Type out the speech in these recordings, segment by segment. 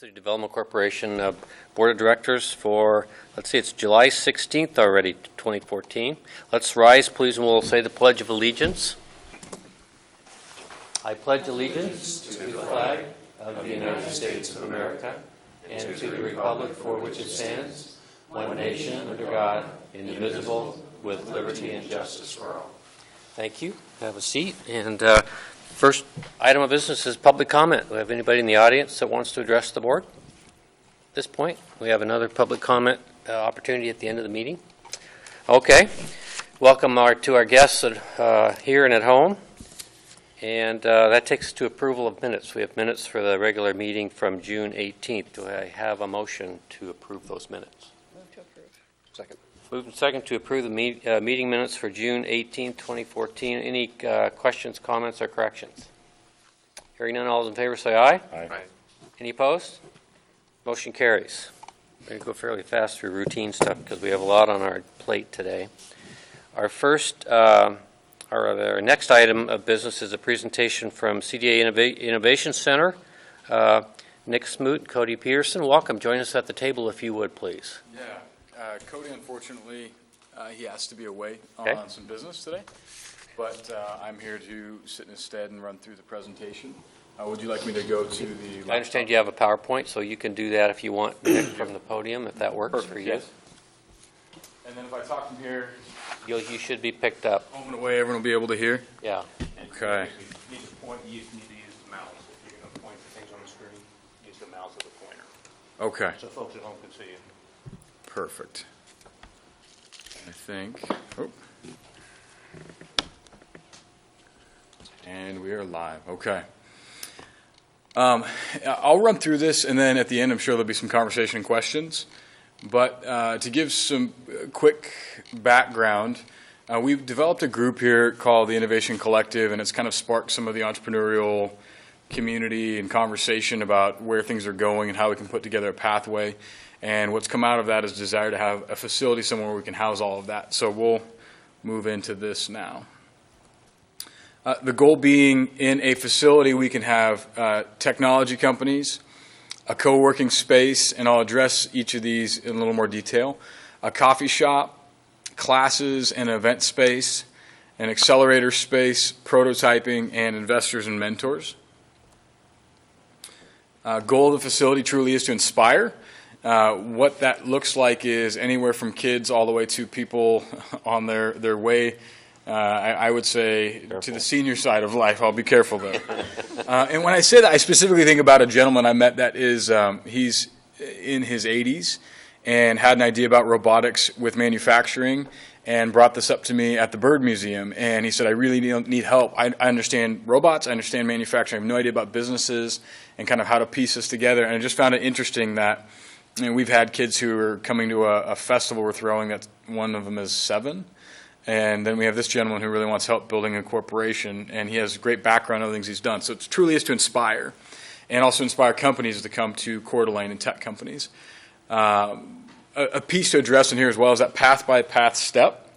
City Development Corporation Board of Directors for, let's see, it's July 16th already, 2014. Let's rise, please, and we'll say the Pledge of Allegiance. I pledge allegiance to the flag of the United States of America and to the republic for which it stands, one nation under God, indivisible, with liberty and justice for all. Thank you. Have a seat. And first item of business is public comment. Do we have anybody in the audience that wants to address the board? At this point, we have another public comment opportunity at the end of the meeting. Okay. Welcome to our guests here and at home. And that takes us to approval of minutes. We have minutes for the regular meeting from June 18th. Do I have a motion to approve those minutes? Move to approve. Second. Moved and second to approve the meeting minutes for June 18, 2014. Any questions, comments, or corrections? Hearing none, all those in favor say aye. Aye. Any opposed? Motion carries. We're going to go fairly fast through routine stuff because we have a lot on our plate today. Our next item of business is a presentation from CDA Innovation Center. Nick Smoot, Cody Peterson, welcome. Join us at the table if you would, please. Yeah. Cody, unfortunately, he has to be away Okay. on some business today, but I'm here to sit in his stead and run through the presentation. Would you like me to go to the laptop? I understand you have a PowerPoint, so you can do that if you want, Nick, from the podium, if that works Perfect, for you. yes. And then if I talk from here, You should be picked up. home and away, everyone will be able to hear? Yeah. Okay. You need to point, you need to use the mouse. If you're going to point to things on the screen, use the mouse as a pointer, Okay. so folks at home can see you. Perfect. I think. Oh. And we are live. Okay. I'll run through this, and then at the end, I'm sure there'll be some conversation and questions. But to give some quick background, we've developed a group here called the Innovation Collective, and it's kind of sparked some of the entrepreneurial community and conversation about where things are going and how we can put together a pathway. And what's come out of that is desire to have a facility somewhere where we can house all of that. So we'll move into this now. The goal being in a facility we can have technology companies, a co-working space, and I'll address each of these in a little more detail, a coffee shop, classes and event space, an accelerator space, prototyping, and investors and mentors. Goal of the facility truly is to inspire. What that looks like is anywhere from kids all the way to people on their way, I would say, careful. To the senior side of life. I'll be careful, though. And when I say that, I specifically think about a gentleman I met that is, he's in his 80s and had an idea about robotics with manufacturing and brought this up to me at the Bird Museum. And he said, I really need help. I understand robots. I understand manufacturing. I have no idea about businesses and kind of how to piece this together. And I just found it interesting that we've had kids who are coming to a festival we're throwing that one of them is 7. And then we have this gentleman who really wants help building a corporation, and he has a great background on the things he's done. So it truly is to inspire, and also inspire companies to come to Coeur d'Alene and tech companies. A piece to address in here as well is that path-by-path step.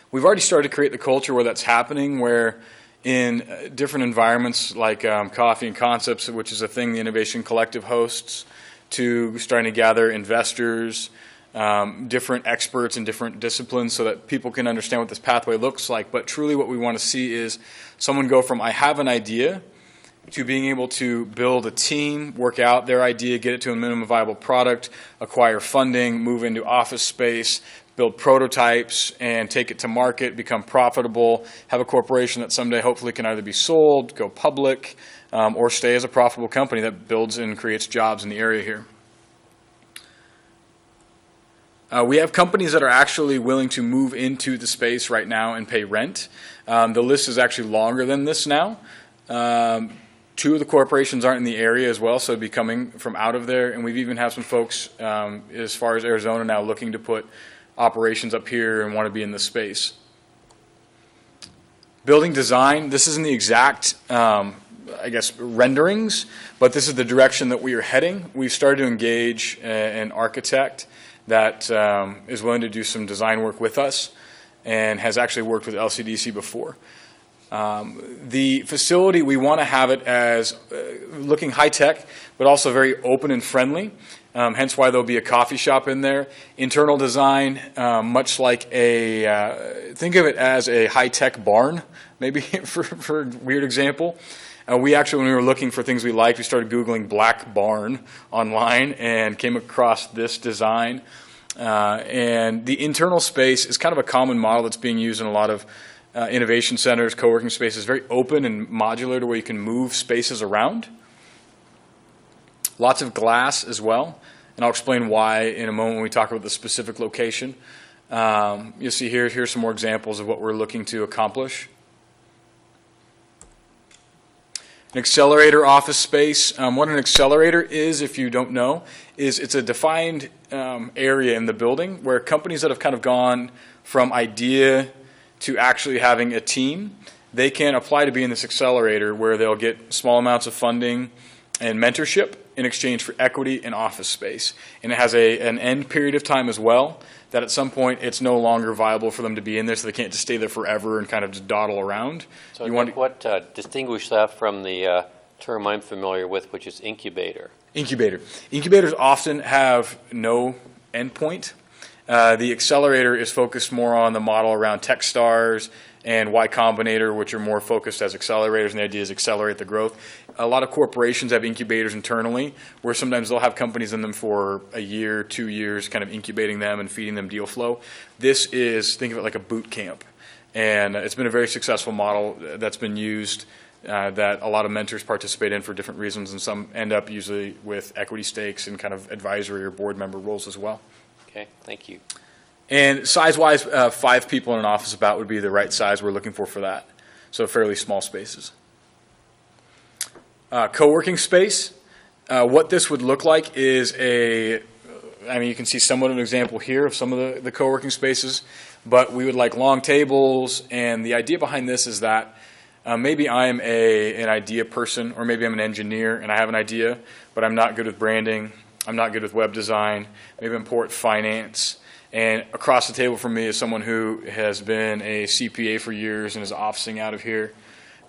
We've already started to create the culture where that's happening, where in different environments like Coffee and Concepts, which is a thing the Innovation Collective hosts, to starting to gather investors, different experts in different disciplines so that people can understand what this pathway looks like. But truly what we want to see is someone go from I have an idea to being able to build a team, work out their idea, get it to a minimum viable product, acquire funding, move into office space, build prototypes, and take it to market, become profitable, have a corporation that someday hopefully can either be sold, go public, or stay as a profitable company that builds and creates jobs in the area here. We have companies that are actually willing to move into the space right now and pay rent. The list is actually longer than this now. 2 of the corporations aren't in the area as well, so it'd be coming from out of there. And we've even had some folks as far as Arizona now looking to put operations up here and want to be in the space. Building design, this isn't the exact renderings, but this is the direction that we are heading. We've started to engage an architect that is willing to do some design work with us and has actually worked with LCDC before. The facility, we want to have it as looking high-tech, but also very open and friendly, hence why there'll be a coffee shop in there. Internal design, much like think of it as a high-tech barn, maybe for a weird example. We actually, when we were looking for things we liked, we started Googling black barn online and came across this design. And the internal space is kind of a common model that's being used in a lot of innovation centers, co-working spaces, very open and modular to where you can move spaces around. Lots of glass as well, and I'll explain why in a moment when we talk about the specific location. You'll see here's some more examples of what we're looking to accomplish. An accelerator office space. What an accelerator is, if you don't know, is it's a defined area in the building where companies that have kind of gone from idea to actually having a team, they can apply to be in this accelerator where they'll get small amounts of funding and mentorship in exchange for equity and office space. And it has an end period of time as well, that at some point it's no longer viable for them to be in there, so they can't just stay there forever and kind of just dawdle around. So what distinguishes that from the term I'm familiar with, which is incubator? Incubator. Incubators often have no endpoint. The accelerator is focused more on the model around Techstars and Y Combinator, which are more focused as accelerators, and the idea is accelerate the growth. A lot of corporations have incubators internally, where sometimes they'll have companies in them for a year, 2 years, kind of incubating them and feeding them deal flow. This is, think of it like a boot camp. And it's been a very successful model that's been used that a lot of mentors participate in for different reasons, and some end up usually with equity stakes and kind of advisory or board member roles as well. Okay, thank you. And size-wise, 5 people in an office about would be the right size we're looking for that. So fairly small spaces. Co-working space. What this would look like is you can see somewhat of an example here of some of the co-working spaces, but we would like long tables, and the idea behind this is that maybe I'm an idea person, or maybe I'm an engineer and I have an idea, but I'm not good with branding, I'm not good with web design, maybe I'm poor at finance. And across the table from me is someone who has been a CPA for years and is officing out of here.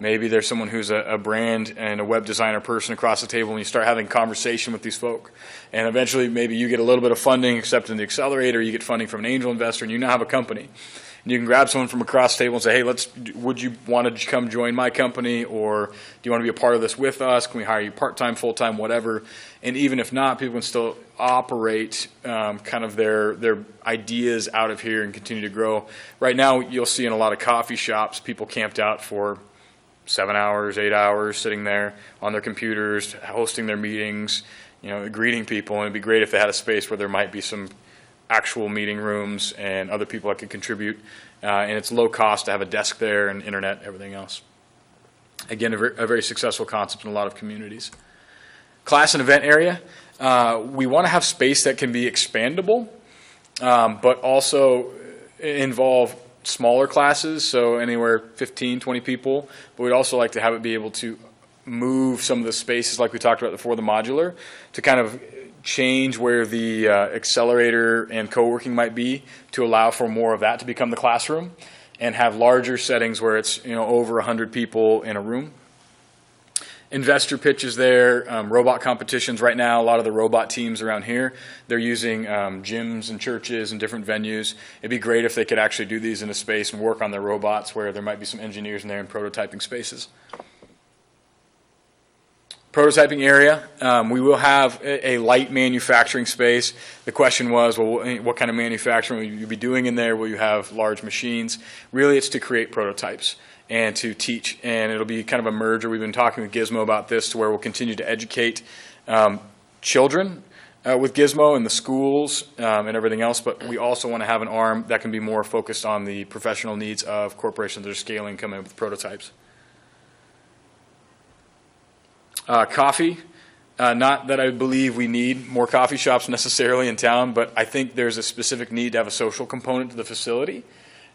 Maybe there's someone who's a brand and a web designer person across the table, and you start having conversation with these folk. And eventually maybe you get a little bit of funding, except in the accelerator, you get funding from an angel investor, and you now have a company. And you can grab someone from across the table and say, hey, would you want to come join my company, or do you want to be a part of this with us? Can we hire you part-time, full-time, whatever? And even if not, people can still operate kind of their ideas out of here and continue to grow. Right now, you'll see in a lot of coffee shops, people camped out for 7 hours, 8 hours, sitting there on their computers, hosting their meetings, greeting people. And it'd be great if they had a space where there might be some actual meeting rooms and other people that could contribute. And it's low cost to have a desk there and internet, everything else. Again, a very successful concept in a lot of communities. Class and event area. We want to have space that can be expandable, but also involve smaller classes, so anywhere 15, 20 people. But we'd also like to have it be able to move some of the spaces like we talked about before, the modular, to kind of change where the accelerator and co-working might be to allow for more of that to become the classroom, and have larger settings where it's over 100 people in a room. Investor pitches there, robot competitions. Right now, a lot of the robot teams around here, they're using gyms and churches and different venues. It'd be great if they could actually do these in a space and work on their robots where there might be some engineers in there and prototyping spaces. Prototyping area, we will have a light manufacturing space. The question was, well, what kind of manufacturing will you be doing in there? Will you have large machines? Really, it's to create prototypes and to teach, and it'll be kind of a merger. We've been talking with Gizmo about this, to where we'll continue to educate children with Gizmo in the schools and everything else, but we also want to have an arm that can be more focused on the professional needs of corporations that are scaling, coming up with prototypes. Coffee. Not that I believe we need more coffee shops necessarily in town, but I think there's a specific need to have a social component to the facility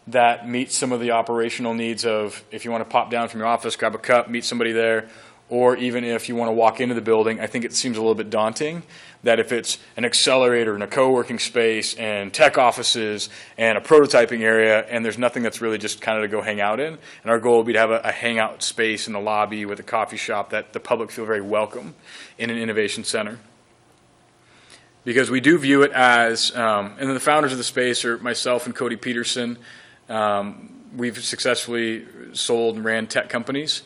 that meets some of the operational needs of, if you want to pop down from your office, grab a cup, meet somebody there, or even if you want to walk into the building, I think it seems a little bit daunting that if it's an accelerator and a co-working space and tech offices and a prototyping area and there's nothing that's really just kind of to go hang out in. And our goal would be to have a hangout space in the lobby with a coffee shop that the public feel very welcome in an innovation center. Because we do view it as, and the founders of the space are myself and Cody Peterson. We've successfully sold and ran tech companies.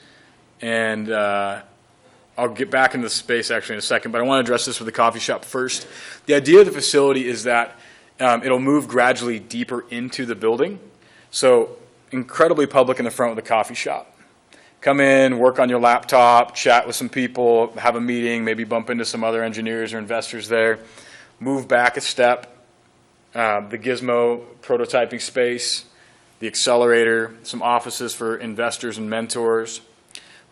And I'll get back into the space actually in a second, but I want to address this with the coffee shop first. The idea of the facility is that it'll move gradually deeper into the building. So incredibly public in the front with the coffee shop. Come in, work on your laptop, chat with some people, have a meeting, maybe bump into some other engineers or investors there. Move back a step, the Gizmo prototyping space, the accelerator, some offices for investors and mentors.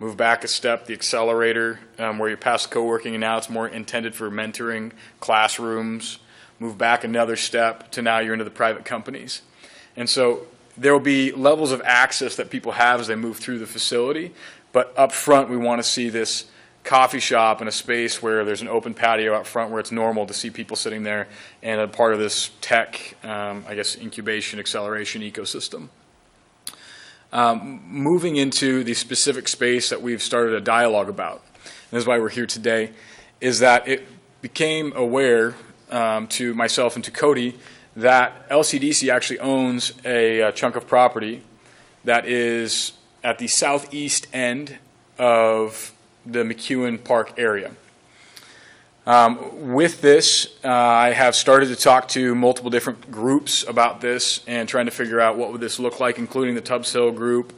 Move back a step, the accelerator, where you're past co-working and now it's more intended for mentoring classrooms. Move back another step to now you're into the private companies. And so there will be levels of access that people have as they move through the facility, but up front we want to see this coffee shop in a space where there's an open patio out front where it's normal to see people sitting there and a part of this tech, incubation, acceleration ecosystem. Moving into the specific space that we've started a dialogue about, and this is why we're here today, is that it became aware to myself and to Cody that LCDC actually owns a chunk of property that is at the southeast end of the McEwen Park area. With this, I have started to talk to multiple different groups about this and trying to figure out what would this look like, including the Tubbs Hill group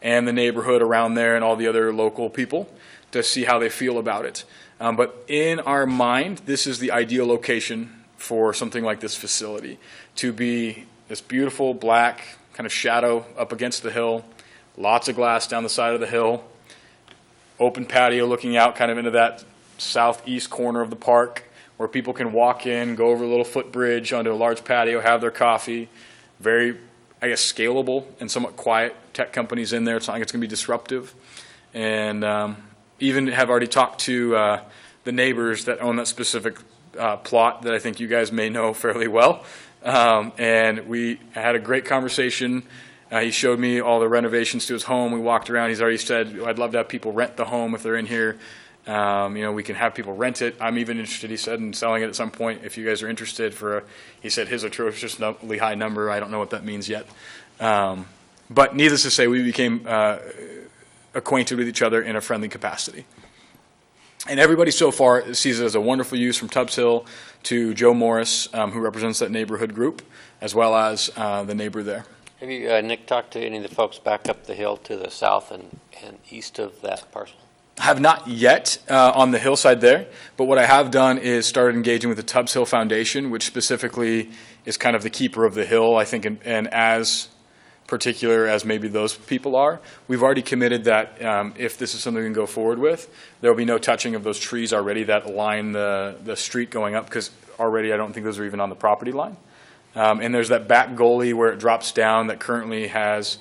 and the neighborhood around there and all the other local people to see how they feel about it. But in our mind, this is the ideal location for something like this facility, to be this beautiful black kind of shadow up against the hill, lots of glass down the side of the hill, open patio looking out kind of into that southeast corner of the park where people can walk in, go over a little footbridge onto a large patio, have their coffee. Very, scalable and somewhat quiet tech companies in there. It's not like it's going to be disruptive. And even have already talked to the neighbors that own that specific plot that I think you guys may know fairly well. And we had a great conversation. He showed me all the renovations to his home. We walked around. He's already said, I'd love to have people rent the home if they're in here. We can have people rent it. I'm even interested, he said, in selling it at some point if you guys are interested he said his atrociously high number. I don't know what that means yet. But needless to say, we became acquainted with each other in a friendly capacity. And everybody so far sees it as a wonderful use, from Tubbs Hill to Joe Morris, who represents that neighborhood group, as well as the neighbor there. Have you, Nick, talked to any of the folks back up the hill to the south and east of that parcel? Have not yet on the hillside there, but what I have done is started engaging with the Tubbs Hill Foundation, which specifically is kind of the keeper of the hill, I think, and as particular as maybe those people are. We've already committed that if this is something we can go forward with, there will be no touching of those trees already that align the street going up, because already I don't think those are even on the property line. And there's that back gully where it drops down that currently has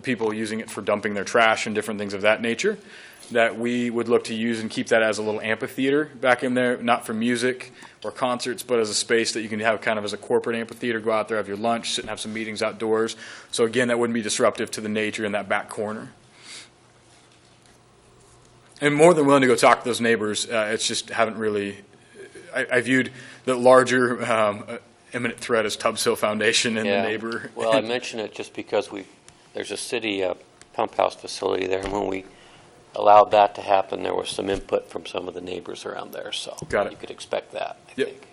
people using it for dumping their trash and different things of that nature, that we would look to use and keep that as a little amphitheater back in there, not for music or concerts, but as a space that you can have kind of as a corporate amphitheater, go out there, have your lunch, sit and have some meetings outdoors. So again, that wouldn't be disruptive to the nature in that back corner. And more than willing to go talk to those neighbors. It's just haven't really, I viewed the larger imminent threat as Tubbs Hill Foundation and the neighbor. Well, I mention it just because there's a city pump house facility there, and when we allowed that to happen, there was some input from some of the neighbors around there, so you could expect that, I think.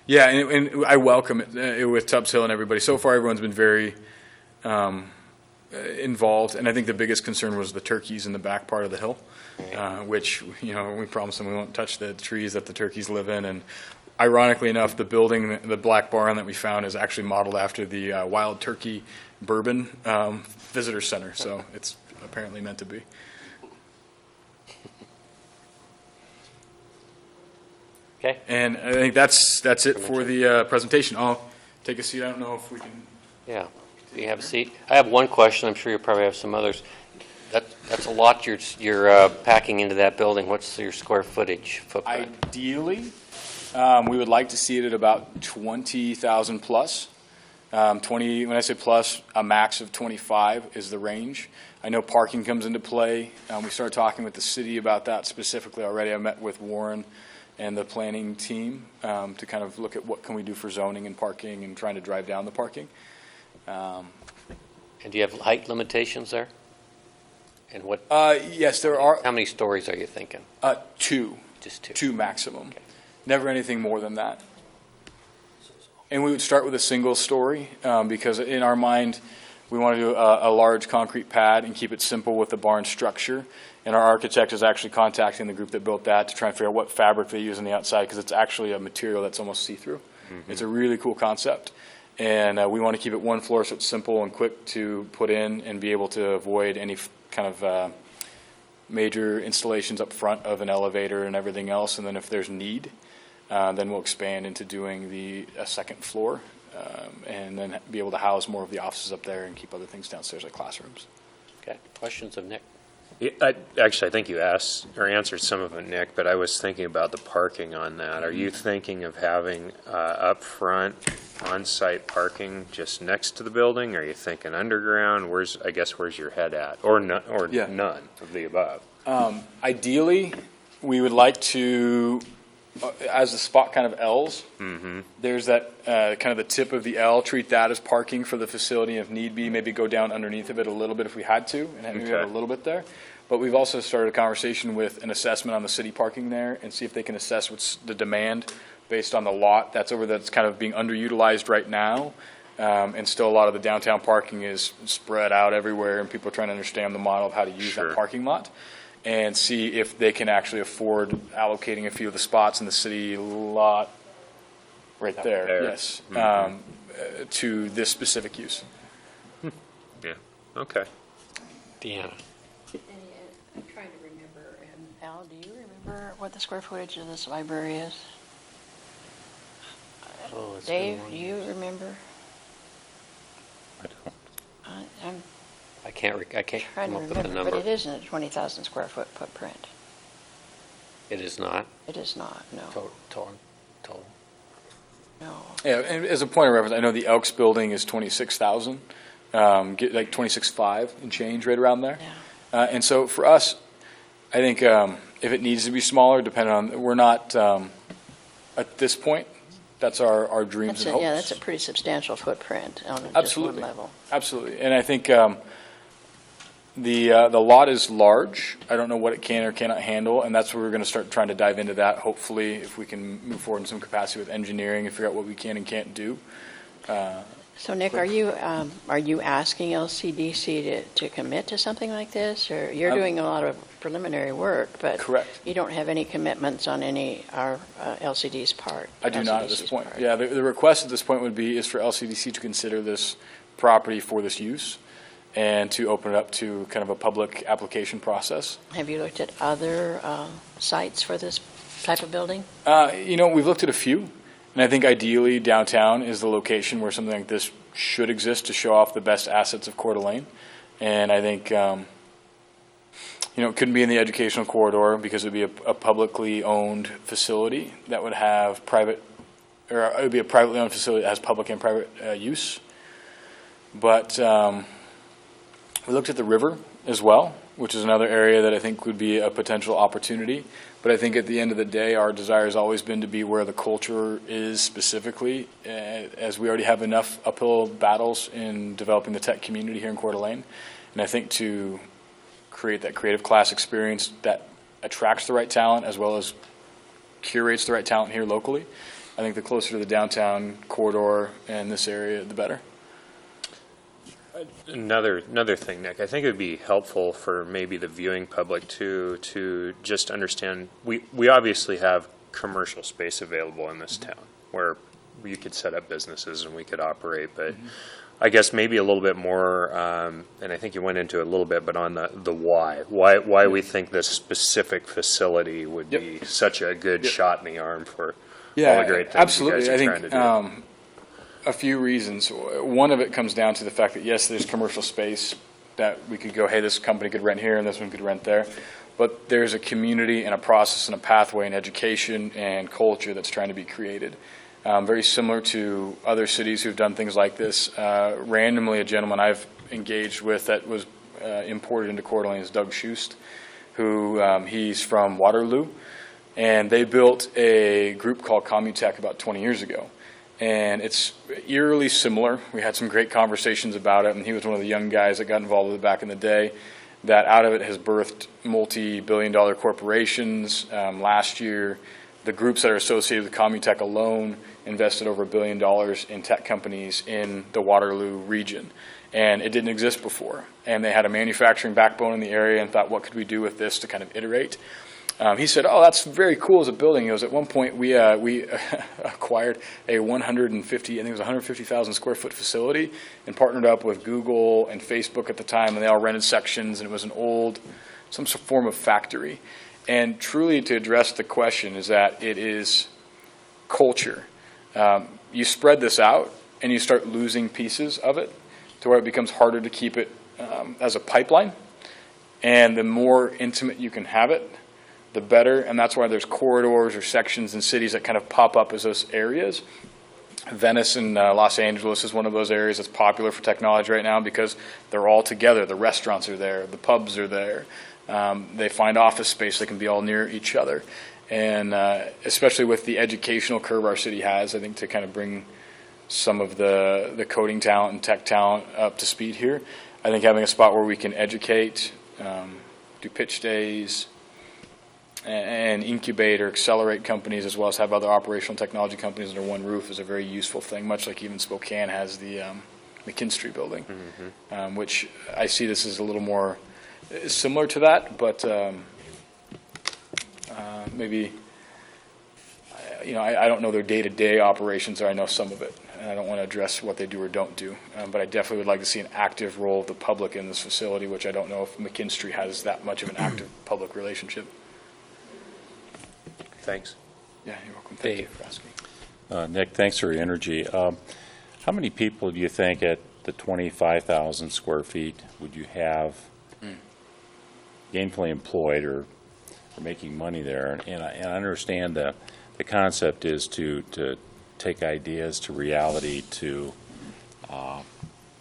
Yeah, and I welcome it with Tubbs Hill and everybody. So far, everyone's been very involved, and I think the biggest concern was the turkeys in the back part of the hill, which, we promised them we won't touch the trees that the turkeys live in. And ironically enough, the building, the black barn that we found, is actually modeled after the Wild Turkey Bourbon Visitor Center, so it's apparently meant to be. Okay. And I think that's it for the presentation. I'll take a seat. I don't know if we can. Yeah. Do you have a seat? I have one question. I'm sure you'll probably have some others. That's a lot you're packing into that building. What's your square footage footprint? Ideally, we would like to see it at about 20,000 plus. 20, when I say plus, a max of 25 is the range. I know parking comes into play. We started talking with the city about that specifically already. I met with Warren and the planning team to kind of look at what can we do for zoning and parking and trying to drive down the parking. And do you have height limitations there? And what? Yes, there are. How many stories are you thinking? Two. Just two. Two maximum. Okay. Never anything more than that. And we would start with a single story because in our mind, we want to do a large concrete pad and keep it simple with the barn structure. And our architect is actually contacting the group that built that to try and figure out what fabric they use on the outside because it's actually a material that's almost see-through. Mm-hmm. It's a really cool concept. And we want to keep it one floor so it's simple and quick to put in and be able to avoid any kind of major installations up front of an elevator and everything else. And then if there's need, then we'll expand into doing a second floor and then be able to house more of the offices up there and keep other things downstairs like classrooms. Okay. Questions of Nick? Yeah, actually, I think you asked or answered some of it, Nick, but I was thinking about the parking on that. Are you thinking of having up front on-site parking just next to the building? Are you thinking underground? Where's your head at? Or none of the above? Ideally, we would like to, as the spot kind of L's, there's that kind of the tip of the L, treat that as parking for the facility. If need be, maybe go down underneath of it a little bit if we had to, and maybe have a little bit there. But we've also started a conversation with an assessment on the city parking there and see if they can assess what's the demand based on the lot that's over that's kind of being underutilized right now. And still a lot of the downtown parking is spread out everywhere, and people are trying to understand the model of how to use that parking lot. And see if they can actually afford allocating a few of the spots in the city lot right there. Yes, to this specific use. Yeah, okay. Deanna? I'm trying to remember. Al, do you remember what the square footage of this library is? Dave, do you remember? I don't. I can't Trying come to up with the remember, number. but it isn't a 20,000 square foot footprint. It is not. It is not, no. Total. No. Yeah, and as a point of reference, I know the Elks building is 26,000, get like 26.5 and change right around there. Yeah. And so for us, I think if it needs to be smaller, depending on, we're not at this point. That's our dreams and hopes. Yeah, that's a pretty substantial footprint on just Absolutely. one level. Absolutely, and I think the lot is large. I don't know what it can or cannot handle, and that's where we're going to start trying to dive into that. Hopefully, if we can move forward in some capacity with engineering and figure out what we can and can't do. So, Nick, are you asking LCDC to commit to something like this, or you're doing a lot of preliminary work, but Correct. You don't have any commitments on our LCD's part? I do not at this LCDC's point. part. Yeah, the request at this point is for LCDC to consider this property for this use and to open it up to kind of a public application process. Have you looked at other sites for this type of building? We've looked at a few, and I think ideally downtown is the location where something like this should exist to show off the best assets of Coeur d'Alene. And I think, it couldn't be in the educational corridor because it would be a publicly owned facility that would have it would be a privately owned facility that has public and private use. But we looked at the river as well, which is another area that I think would be a potential opportunity. But I think at the end of the day, our desire has always been to be where the culture is specifically, as we already have enough uphill battles in developing the tech community here in Coeur d'Alene. And I think to create that creative class experience that attracts the right talent as well as curates the right talent here locally, I think the closer to the downtown corridor and this area, the better. Another thing, Nick, I think it would be helpful for maybe the viewing public too to just understand. We obviously have commercial space available in this town where you could set up businesses and we could operate, but I guess maybe a little bit more, and I think you went into it a little bit, but on the why we think this specific facility would be such a good shot in the arm for all the great things you guys are trying to do. A few reasons. One of it comes down to the fact that, yes, there's commercial space that we could go, hey, this company could rent here and this one could rent there. But there's a community and a process and a pathway and education and culture that's trying to be created. Very similar to other cities who've done things like this. Randomly, a gentleman I've engaged with that was imported into Coeur d'Alene is Doug Schust, who he's from Waterloo. And they built a group called Commutech about 20 years ago. And it's eerily similar. We had some great conversations about it, and he was one of the young guys that got involved with it back in the day. That out of it has birthed multi-billion-dollar corporations. Last year, the groups that are associated with Commutech alone invested over $1 billion in tech companies in the Waterloo region. And it didn't exist before. And they had a manufacturing backbone in the area and thought, what could we do with this to kind of iterate? He said, oh, that's very cool as a building. He goes, at one point we acquired a 150,000 square foot facility and partnered up with Google and Facebook at the time, and they all rented sections, and it was some form of factory. And truly to address the question is that it is culture. You spread this out and you start losing pieces of it to where it becomes harder to keep it as a pipeline. And the more intimate you can have it, the better, and that's why there's corridors or sections in cities that kind of pop up as those areas. Venice and Los Angeles is one of those areas that's popular for technology right now because they're all together. The restaurants are there, the pubs are there. They find office space that can be all near each other. And especially with the educational curve our city has, I think to kind of bring some of the coding talent and tech talent up to speed here, I think having a spot where we can educate, do pitch days, and incubate or accelerate companies as well as have other operational technology companies under one roof is a very useful thing, much like even Spokane has the McKinstry building, which I see this as a little more similar to that, but maybe, I don't know their day-to-day operations, or I know some of it, and I don't want to address what they do or don't do, but I definitely would like to see an active role of the public in this facility, which I don't know if McKinstry has that much of an active public relationship. Thanks. Yeah, you're welcome. Thank you for asking. Nick, thanks for your energy. How many people do you think at the 25,000 square feet would you have gainfully employed or making money there? And I understand the concept is to take ideas to reality to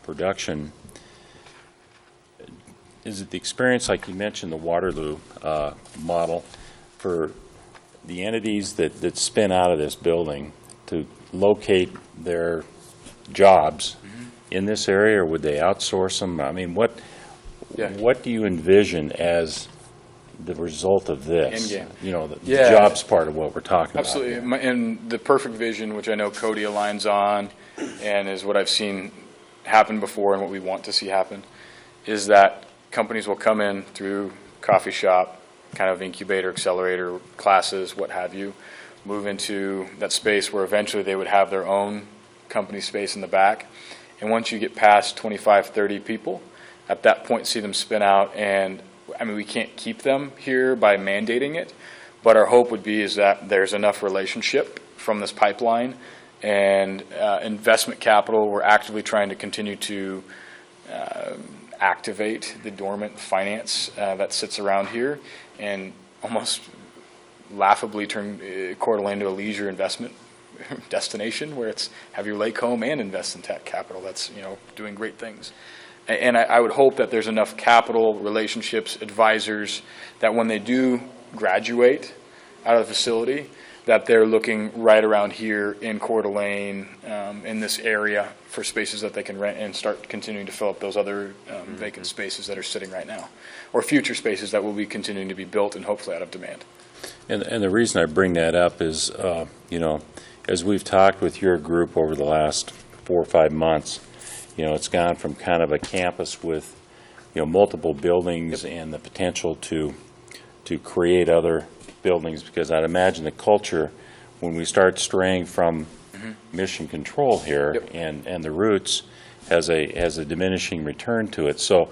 production. Is it the experience, like you mentioned, the Waterloo model, for the entities that spin out of this building to locate their jobs in this area, or would they outsource them? I mean, what do you envision as the result of this? Endgame. The jobs part of what we're talking Absolutely. about. And the perfect vision, which I know Cody aligns on, and is what I've seen happen before and what we want to see happen, is that companies will come in through coffee shop, kind of incubator, accelerator classes, what have you, move into that space where eventually they would have their own company space in the back. And once you get past 25, 30 people, at that point see them spin out. And I mean, we can't keep them here by mandating it, but our hope would be is that there's enough relationship from this pipeline and investment capital. We're actively trying to continue to activate the dormant finance that sits around here and almost laughably turn Coeur d'Alene into a leisure investment destination where it's have your lake home and invest in tech capital that's doing great things. And I would hope that there's enough capital, relationships, advisors that when they do graduate out of the facility, that they're looking right around here in Coeur d'Alene, in this area, for spaces that they can rent and start continuing to fill up those other vacant spaces that are sitting right now, or future spaces that will be continuing to be built and hopefully out of demand. And the reason I bring that up is, as we've talked with your group over the last 4 or 5 months, it's gone from kind of a campus with, multiple buildings and the potential to create other buildings, because I'd imagine the culture, when we start straying from mission control here and the roots, has a diminishing return to it. So,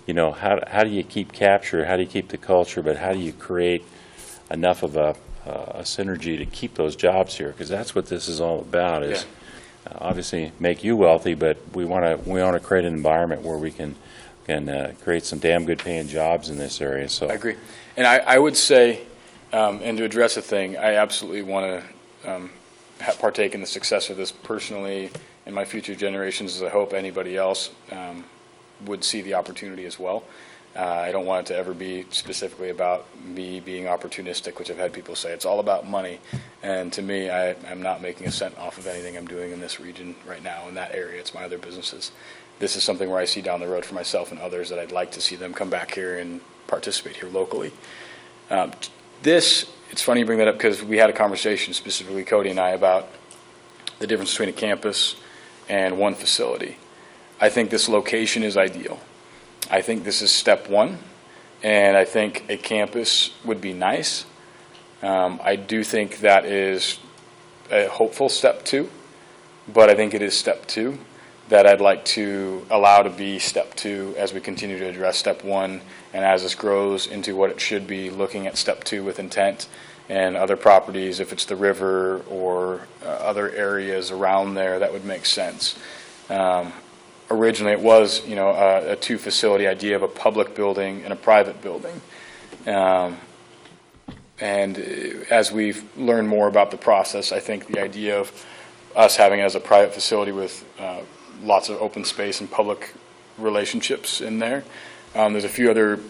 how do you keep capture? How do you keep the culture? But how do you create enough of a synergy to keep those jobs here? Because that's what this is all about. Is obviously make you wealthy, but we want to create an environment where we can can create some damn good paying jobs in this area, so. I agree. And I would say, and to address a thing, I absolutely want to partake in the success of this personally in my future generations, as I hope anybody else would see the opportunity as well. I don't want it to ever be specifically about me being opportunistic, which I've had people say. It's all about money. And to me, I'm not making a cent off of anything I'm doing in this region right now, in that area. It's my other businesses. This is something where I see down the road for myself and others that I'd like to see them come back here and participate here locally. It's funny you bring that up because we had a conversation, specifically Cody and I, about the difference between a campus and one facility. I think this location is ideal. I think this is step one, and I think a campus would be nice. I do think that is a hopeful step two, but I think it is step two that I'd like to allow to be step two as we continue to address step one, and as this grows into what it should be, looking at step two with intent and other properties, if it's the river or other areas around there, that would make sense. Originally, it was, a two-facility idea of a public building and a private building. And as we've learned more about the process, I think the idea of us having it as a private facility with lots of open space and public relationships in there. There's a few other,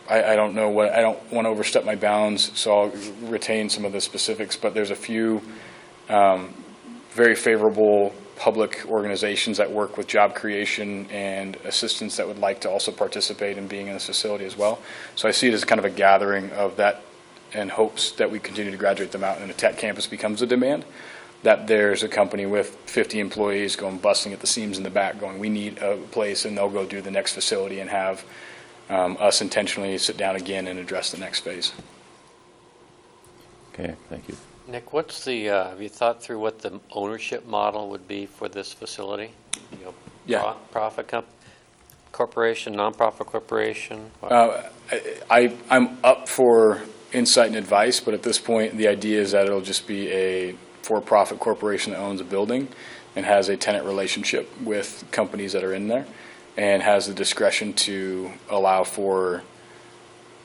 I don't want to overstep my bounds, so I'll retain some of the specifics, but there's a few very favorable public organizations that work with job creation and assistance that would like to also participate in being in this facility as well. So I see it as kind of a gathering of that and hopes that we continue to graduate them out and a tech campus becomes a demand, that there's a company with 50 employees going busting at the seams in the back going, we need a place, and they'll go do the next facility and have us intentionally sit down again and address the next phase. Okay, thank you. Nick, have you thought through what the ownership model would be for this facility? Yeah. Profit corporation, nonprofit corporation? I'm up for insight and advice, but at this point, the idea is that it'll just be a for-profit corporation that owns a building and has a tenant relationship with companies that are in there and has the discretion to allow for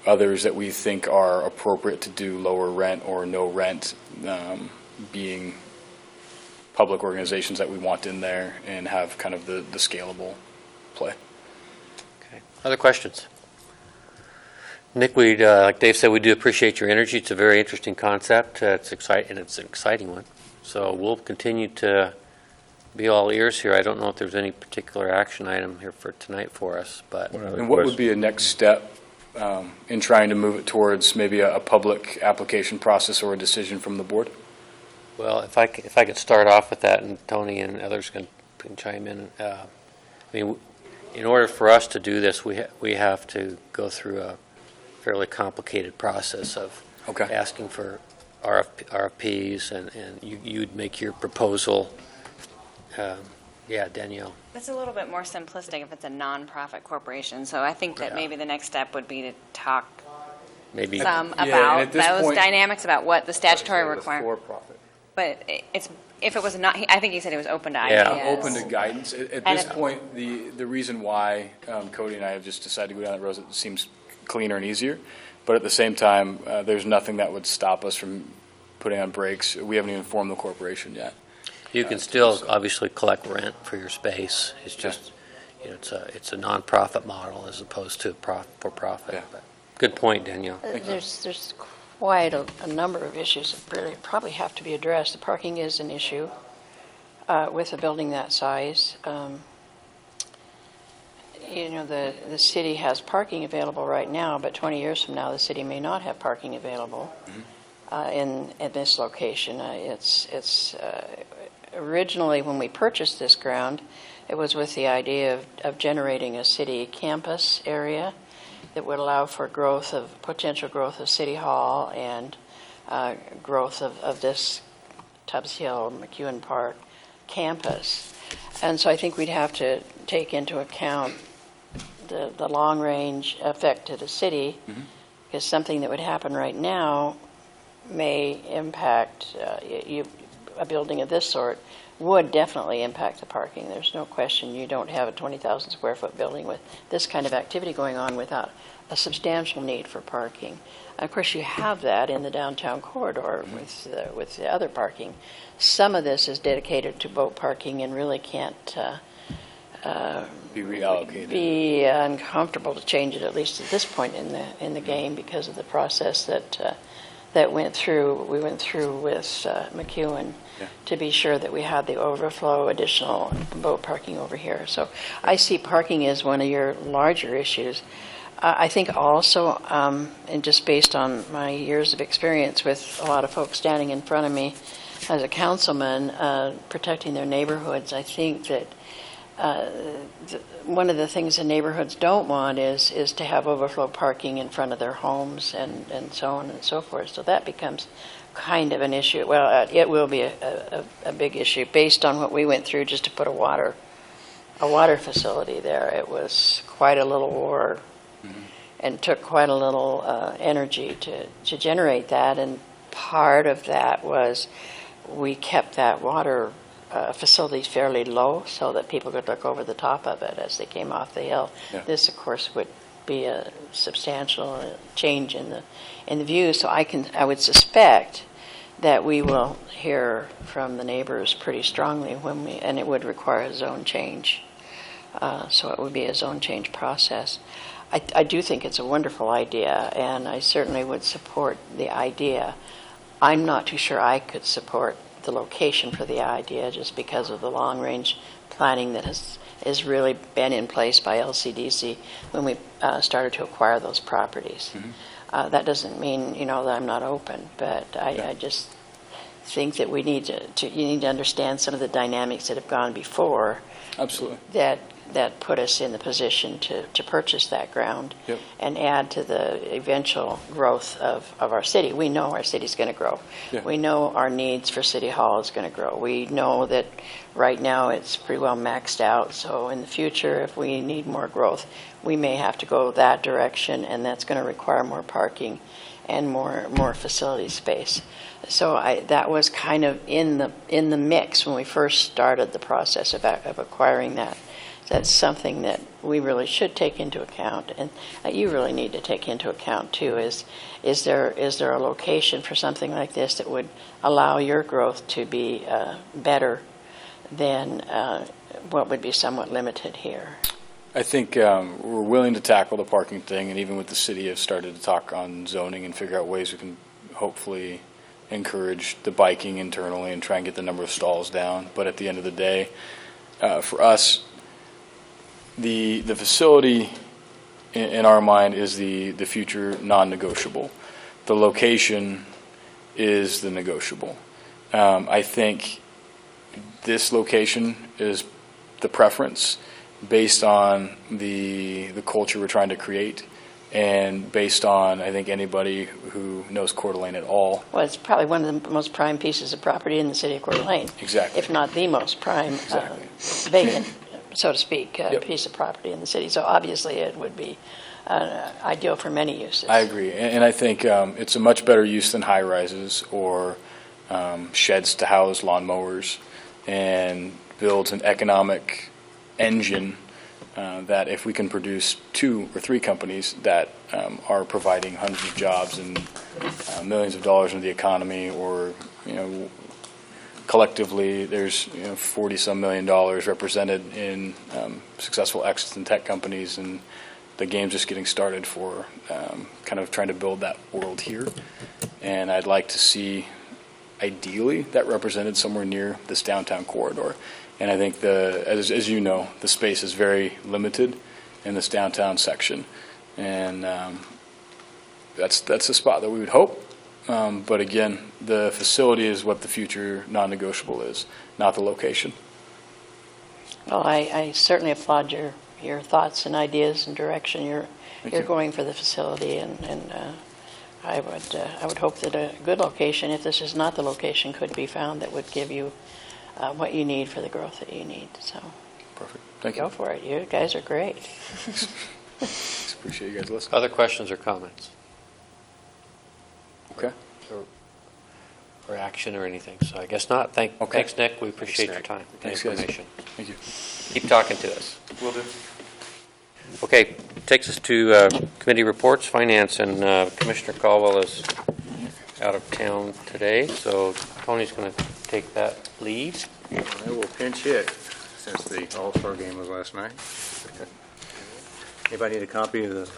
others that we think are appropriate to do lower rent or no rent, being public organizations that we want in there and have kind of the scalable play. Okay. Other questions? Nick, like Dave said, we do appreciate your energy. It's a very interesting concept. It's exciting, and it's an exciting one. So we'll continue to be all ears here. I don't know if there's any particular action item here for tonight for us, but And what would be a next step in trying to move it towards maybe a public application process or a decision from the board? well, if I could start off with that, and Tony and others can chime in. I mean, in order for us to do this, we have to go through a fairly complicated process of asking for RFPs, and you'd make your proposal. Yeah, Danielle. That's a little bit more simplistic if it's a nonprofit corporation. So I think that maybe the next step would be to talk Maybe some and about at this those point- dynamics, about what the statutory requirement. For-profit. But if it was not, I think he said it was open to Yeah. ideas. Open to guidance. At And this it- point, the reason why Cody and I have just decided to go down that road, it seems cleaner and easier. But at the same time, there's nothing that would stop us from putting on brakes. We haven't even formed the corporation yet. you can still obviously collect rent for your space. It's just, it's a nonprofit model as opposed to for-profit. Yeah. But good point, Danielle. There's quite a number of issues that really probably have to be addressed. The parking is an issue with a building that size. The city has parking available right now, but 20 years from now, the city may not have parking available in this location. It's originally, when we purchased this ground, it was with the idea of generating a city campus area that would allow for potential growth of City Hall and growth of this Tubbs Hill, McEwen Park campus. And so I think we'd have to take into account the long-range effect to the city, because something that would happen right now may impact a building of this sort would definitely impact the parking. There's no question you don't have a 20,000 square foot building with this kind of activity going on without a substantial need for parking. Of course, you have that in the downtown corridor with the other parking. Some of this is dedicated to boat parking and really can't Be reallocated. be uncomfortable to change it, at least at this point in the game, because of the process that we went through with McEwen to be sure that we had the overflow additional boat parking over here. So I see parking as one of your larger issues. I think also, and just based on my years of experience with a lot of folks standing in front of me as a councilman, protecting their neighborhoods, I think that one of the things the neighborhoods don't want is to have overflow parking in front of their homes and so on and so forth. So that becomes kind of an issue. Well, it will be a big issue based on what we went through just to put a water facility there. It was quite a little war and took quite a little energy to generate that. And part of that was we kept that water facilities fairly low so that people could look over the top of it as they came off the hill. Yeah. This, of course, would be a substantial change in the view. So I would suspect that we will hear from the neighbors pretty strongly and it would require a zone change. So it would be a zone change process. I do think it's a wonderful idea, and I certainly would support the idea. I'm not too sure I could support the location for the idea just because of the long-range planning that has really been in place by LCDC when we started to acquire those properties. That doesn't mean, that I'm not open, but I just think that we need you need to understand some of the dynamics that have gone before. Absolutely. That put us in the position to purchase that ground Yep. and add to the eventual growth of our city. We know our city's going to grow. Yeah. We know our needs for City Hall is going to grow. We know that right now it's pretty well maxed out, so in the future, if we need more growth, we may have to go that direction, and that's going to require more parking and more facility space. So that was kind of in the mix when we first started the process of acquiring that. That's something that we really should take into account, and you really need to take into account too. Is there a location for something like this that would allow your growth to be better than what would be somewhat limited here? I think we're willing to tackle the parking thing, and even with the city have started to talk on zoning and figure out ways we can hopefully encourage the biking internally and try and get the number of stalls down. But at the end of the day, for us, the facility in our mind is the future non-negotiable. The location is the negotiable. I think this location is the preference based on the culture we're trying to create, and based on, I think, anybody who knows Coeur d'Alene at all. Well, it's probably one of the most prime pieces of property in the city of Coeur d'Alene. Exactly. If not the most prime, Exactly. vacant, so to speak, Yep. piece of property in the city. So obviously it would be ideal for many uses. I agree, and I think it's a much better use than high-rises or sheds to house lawnmowers, and builds an economic engine that if we can produce 2 or 3 companies that are providing hundreds of jobs and millions of dollars into the economy, or collectively there's 40-some million dollars represented in successful exits in tech companies, and the game's just getting started for kind of trying to build that world here. And I'd like to see, ideally, that represented somewhere near this downtown corridor. And I think, as you know, the space is very limited in this downtown section. And that's the spot that we would hope. But again, the facility is what the future non-negotiable is, not the location. Well, I certainly applaud your thoughts and ideas and direction. You're you. going for the facility, and I would hope that a good location, if this is not the location, could be found that would give you what you need for the growth that you need. So Perfect. Thank you. go for it. You guys are great. Appreciate you guys listening. Other questions or comments? Okay. for action or anything, so I guess not. Thanks, Nick. We appreciate your Nick. time, the Thanks, guys. information. Thank you. Keep talking to us. Will do. Okay, takes us to committee reports. Finance, and Commissioner Caldwell is out of town today, so Tony's going to take that lead. I will pinch hit since the All-Star game was last night. Anybody need a copy of the?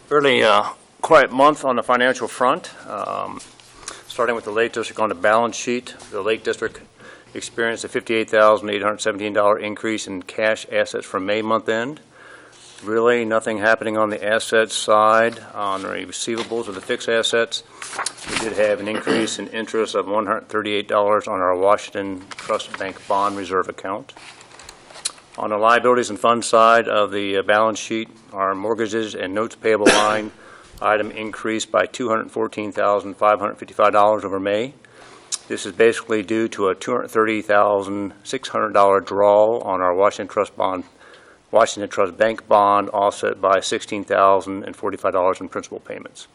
Fairly quiet month on the financial front. Starting with the Lake District on the balance sheet, the Lake District experienced a $58,817 increase in cash assets from May month end. Really nothing happening on the asset side. On the receivables or the fixed assets, we did have an increase in interest of $138 on our Washington Trust Bank bond reserve account. On the liabilities and funds side of the balance sheet, our mortgages and notes payable line item increased by $214,555 over May. This is basically due to a $230,600 draw on our Washington Trust Bank bond, offset by $16,045 in principal payments.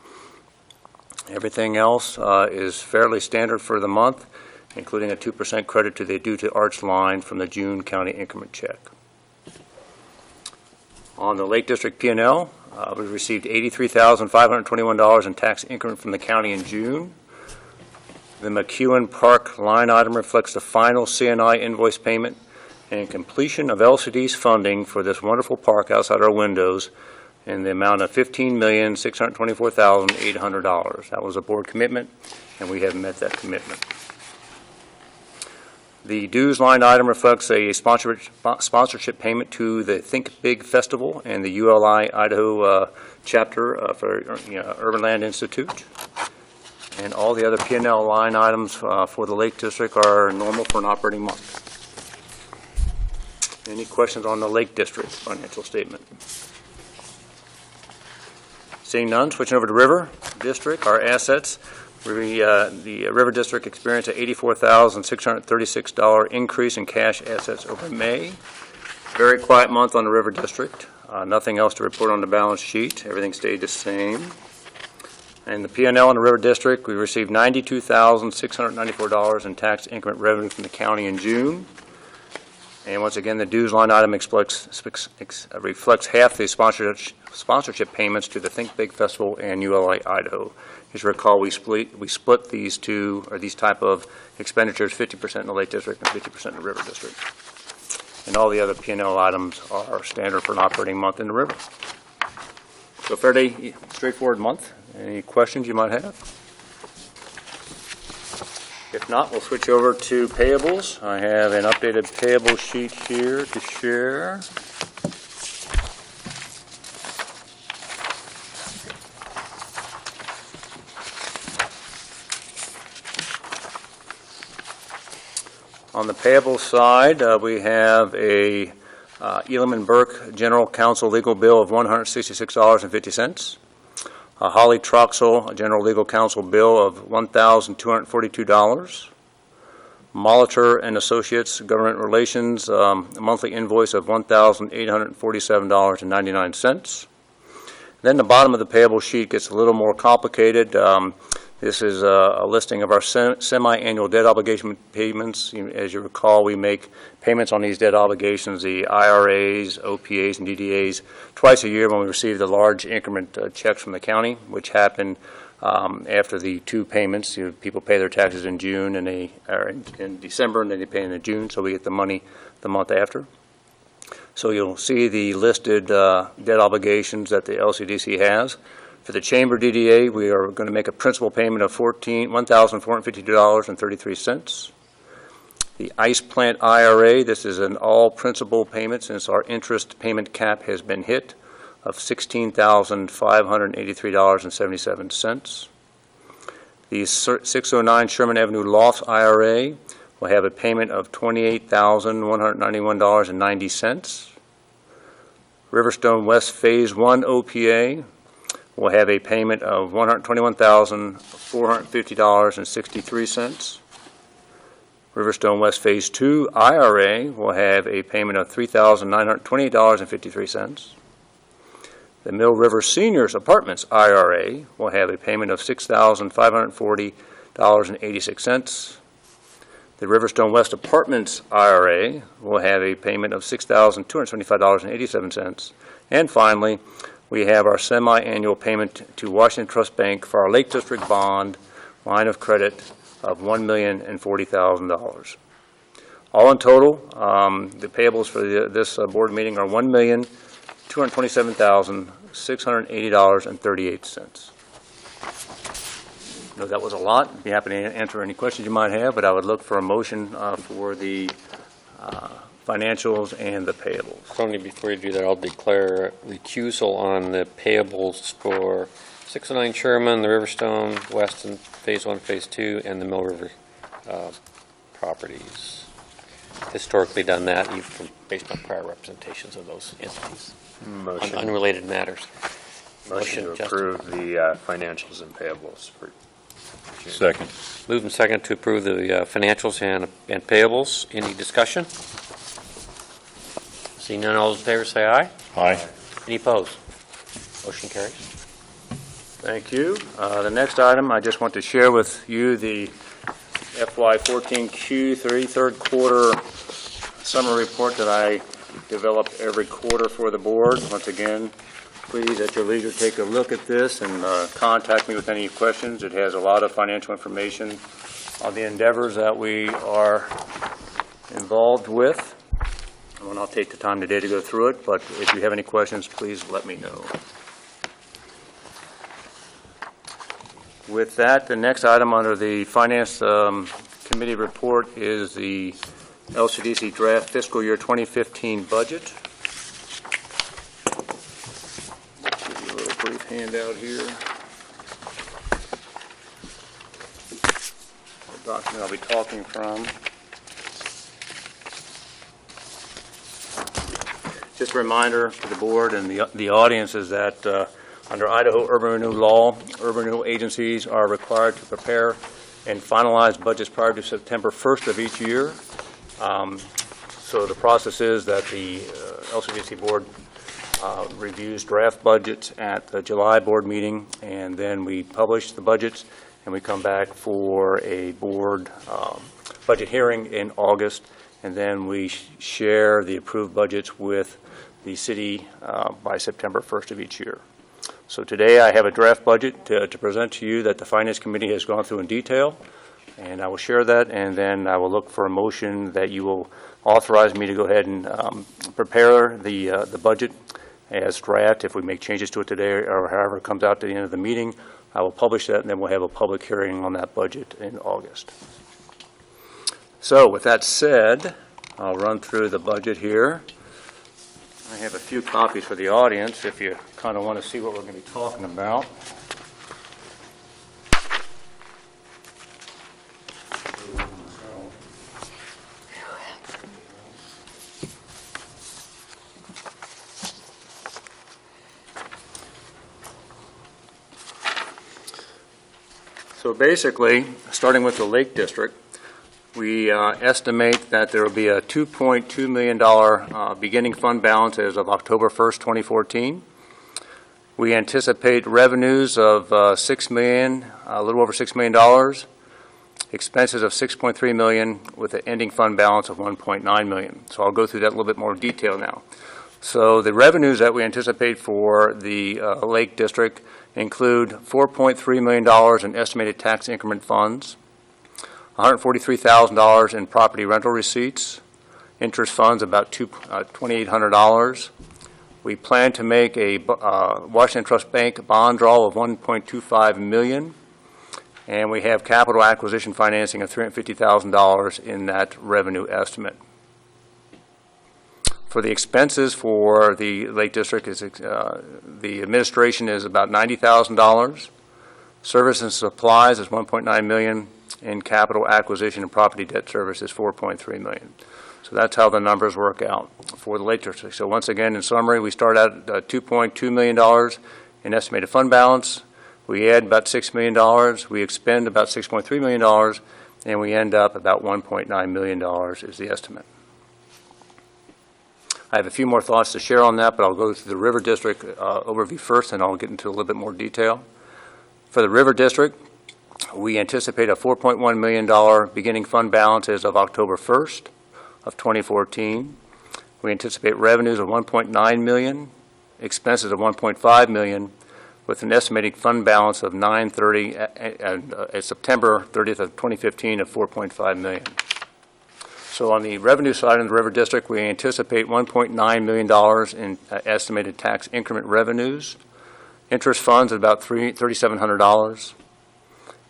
Everything else is fairly standard for the month, including a 2% credit to the due to Arch line from the June county increment check. On the Lake District P&L, we received $83,521 in tax increment from the county in June. The McEwen Park line item reflects the final CNI invoice payment and completion of LCD's funding for this wonderful park outside our windows in the amount of $15,624,800. That was a board commitment, and we have met that commitment. The dues line item reflects a sponsorship payment to the Think Big Festival and the ULI Idaho chapter for Urban Land Institute. And all the other P&L line items for the Lake District are normal for an operating month. Any questions on the Lake District financial statement? Seeing none, switching over to River District, our assets. The River District experienced an $84,636 increase in cash assets over May. Very quiet month on the River District. Nothing else to report on the balance sheet. Everything stayed the same. And the P&L in the River District, we received $92,694 in tax increment revenue from the county in June. And once again, the dues line item reflects half the sponsorship payments to the Think Big Festival and ULI Idaho. As you recall, we split these two, or these type of expenditures, 50% in the Lake District and 50% in the River District. And all the other P&L items are standard for an operating month in the river. So fairly straightforward month. Any questions you might have? If not, we'll switch over to payables. I have an updated payable sheet here to share. On the payable side, we have a Elam and Burke General Counsel legal bill of $166.50. A Holly Troxel, a General Legal Counsel bill of $1,242. Molitor and Associates Government Relations, a monthly invoice of $1,847.99. Then the bottom of the payable sheet gets a little more complicated. This is a listing of our semi-annual debt obligation payments. As you recall, we make payments on these debt obligations, the IRAs, OPAs, and DDAs, twice a year when we receive the large increment checks from the county, which happen after the two payments. People pay their taxes in June and in December, and then they pay in June, so we get the money the month after. So you'll see the listed debt obligations that the LCDC has. For the Chamber DDA, we are going to make a principal payment of $1,452.33. The ice plant IRA, this is an all principal payment since our interest payment cap has been hit of $16,583.77. The 609 Sherman Avenue Lofts IRA will have a payment of $28,191.90. Riverstone West Phase 1 OPA will have a payment of $121,450.63. Riverstone West Phase 2 IRA will have a payment of $3,928.53. The Mill River Seniors Apartments IRA will have a payment of $6,540.86. The Riverstone West Apartments IRA will have a payment of $6,275.87. And finally, we have our semi-annual payment to Washington Trust Bank for our Lake District bond line of credit of $1,040,000. All in total, the payables for this board meeting are $1,227,680.38. I know that was a lot. I'd be happy to answer any questions you might have, but I would look for a motion for the financials and the payables. Tony, before you do that, I'll declare recusal on the payables for 609 Sherman, the Riverstone West and Phase 1, Phase 2, and the Mill River properties. Historically done that even based on prior representations of those entities on unrelated matters. Motion to Justin. approve the financials and payables for June. Second. Moved and second to approve the financials and payables. Any discussion? Seeing none, all those in favor say aye. Aye. Any opposed? Motion carries. Thank you. The next item, I just want to share with you the FY14 Q3 third quarter summary report that I develop every quarter for the board. Once again, please, at your leisure, take a look at this and contact me with any questions. It has a lot of financial information on the endeavors that we are involved with. I will not take the time today to go through it, but if you have any questions, please let me know. With that, the next item under the Finance Committee report is the LCDC draft fiscal year 2015 budget. Give you a little brief handout here. The document I'll be talking from. Just a reminder to the board and the audience is that under Idaho urban renewal law, urban renewal agencies are required to prepare and finalize budgets prior to September 1st of each year. So the process is that the LCDC board reviews draft budgets at the July board meeting, and then we publish the budgets, and we come back for a board budget hearing in August, and then we share the approved budgets with the city by September 1st of each year. So today I have a draft budget to present to you that the Finance Committee has gone through in detail, and I will share that, and then I will look for a motion that you will authorize me to go ahead and prepare the budget as draft. If we make changes to it today or however it comes out to the end of the meeting, I will publish that, and then we'll have a public hearing on that budget in August. So with that said, I'll run through the budget here. I have a few copies for the audience if you kind of want to see what we're going to be talking about. So basically, starting with the Lake District, we estimate that there will be a $2.2 million beginning fund balance as of October 1st, 2014. We anticipate revenues of $6 million, a little over $6 million, expenses of $6.3 million with an ending fund balance of $1.9 million. So I'll go through that in a little bit more detail now. So the revenues that we anticipate for the Lake District include $4.3 million in estimated tax increment funds, $143,000 in property rental receipts, interest funds about $2,800. We plan to make a Washington Trust Bank bond draw of $1.25 million, And we have capital acquisition financing of $350,000 in that revenue estimate. For the expenses for the Lake District, the administration is about $90,000. Service and supplies is $1.9 million, and capital acquisition and property debt service is $4.3 million. So that's how the numbers work out for the Lake District. So once again, in summary, we start out at $2.2 million in estimated fund balance. We add about $6 million. We expend about $6.3 million, and we end up about $1.9 million is the estimate. I have a few more thoughts to share on that, but I'll go through the River District overview first, and I'll get into a little bit more detail. For the River District, we anticipate a $4.1 million beginning fund balance as of October 1st of 2014. We anticipate revenues of $1.9 million, expenses of $1.5 million, with an estimated fund balance of September 30th of 2015 of $4.5 million. So on the revenue side in the River District, we anticipate $1.9 million in estimated tax increment revenues, interest funds at about $3,700,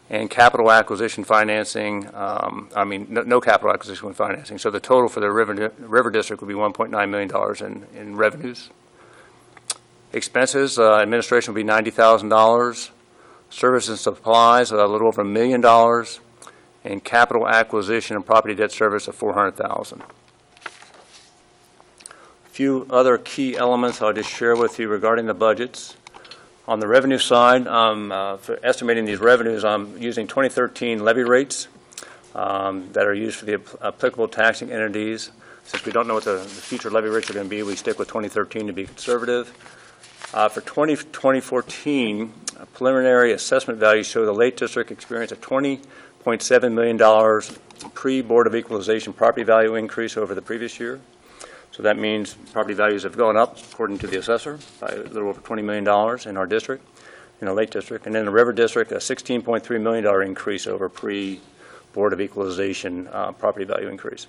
and capital acquisition financing, no capital acquisition financing. So the total for the River District would be $1.9 million in revenues. Expenses, administration would be $90,000. Services and supplies, a little over $1 million. And capital acquisition and property debt service of $400,000. A few other key elements I'll just share with you regarding the budgets. On the revenue side, for estimating these revenues, I'm using 2013 levy rates that are used for the applicable taxing entities. Since we don't know what the future levy rates are going to be, we stick with 2013 to be conservative. For 2014, preliminary assessment values show the Lake District experienced a $20.7 million pre-Board of Equalization property value increase over the previous year. So that means property values have gone up, according to the assessor, by a little over $20 million in our district, in the Lake District. And in the River District, a $16.3 million increase over pre-Board of Equalization property value increase.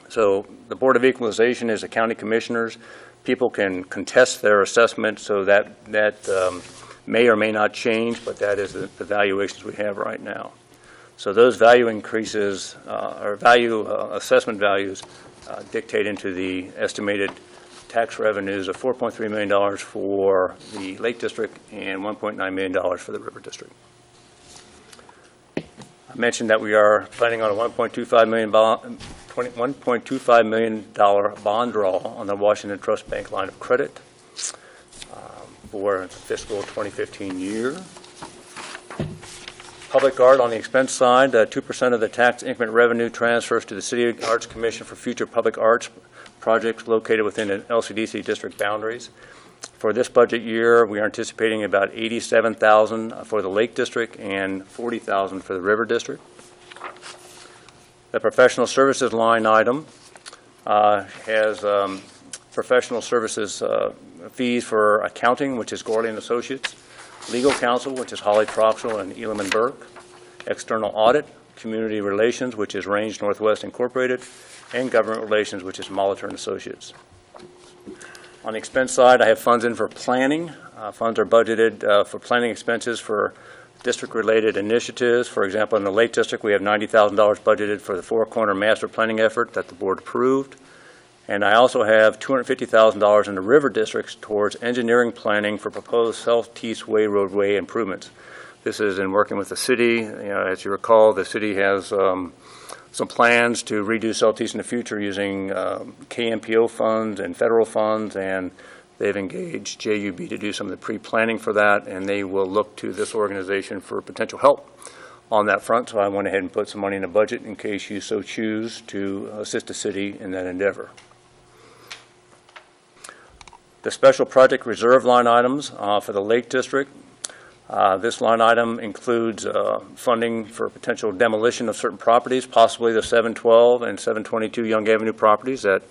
So the Board of Equalization is the county commissioners. People can contest their assessment, so that may or may not change, but that is the valuations we have right now. So those value increases, or value assessment values, dictate into the estimated tax revenues of $4.3 million for the Lake District and $1.9 million for the River District. I mentioned that we are planning on a $1.25 million bond draw on the Washington Trust Bank line of credit for the fiscal 2015 year. Public art on the expense side, 2% of the tax increment revenue transfers to the City Arts Commission for future public arts projects located within the LCDC district boundaries. For this budget year, we are anticipating about $87,000 for the Lake District and $40,000 for the River District. The professional services line item has professional services fees for accounting, which is Gorley & Associates, legal counsel, which is Holly Troxel and Elam & Burke, external audit, community relations, which is Range Northwest Incorporated, and government relations, which is Molitor & Associates. On the expense side, I have funds in for planning. Funds are budgeted for planning expenses for district-related initiatives. For example, in the Lake District, we have $90,000 budgeted for the Four Corner Master Planning effort that the board approved. And I also have $250,000 in the River Districts towards engineering planning for proposed South Tees Way roadway improvements. This is in working with the city. As you recall, the city has some plans to redo South Tees in the future using KMPO funds and federal funds, and they've engaged JUB to do some of the pre-planning for that, and they will look to this organization for potential help on that front. So I went ahead and put some money in the budget in case you so choose to assist the city in that endeavor. The special project reserve line items for the Lake District. This line item includes funding for potential demolition of certain properties, possibly the 712 and 722 Young Avenue properties that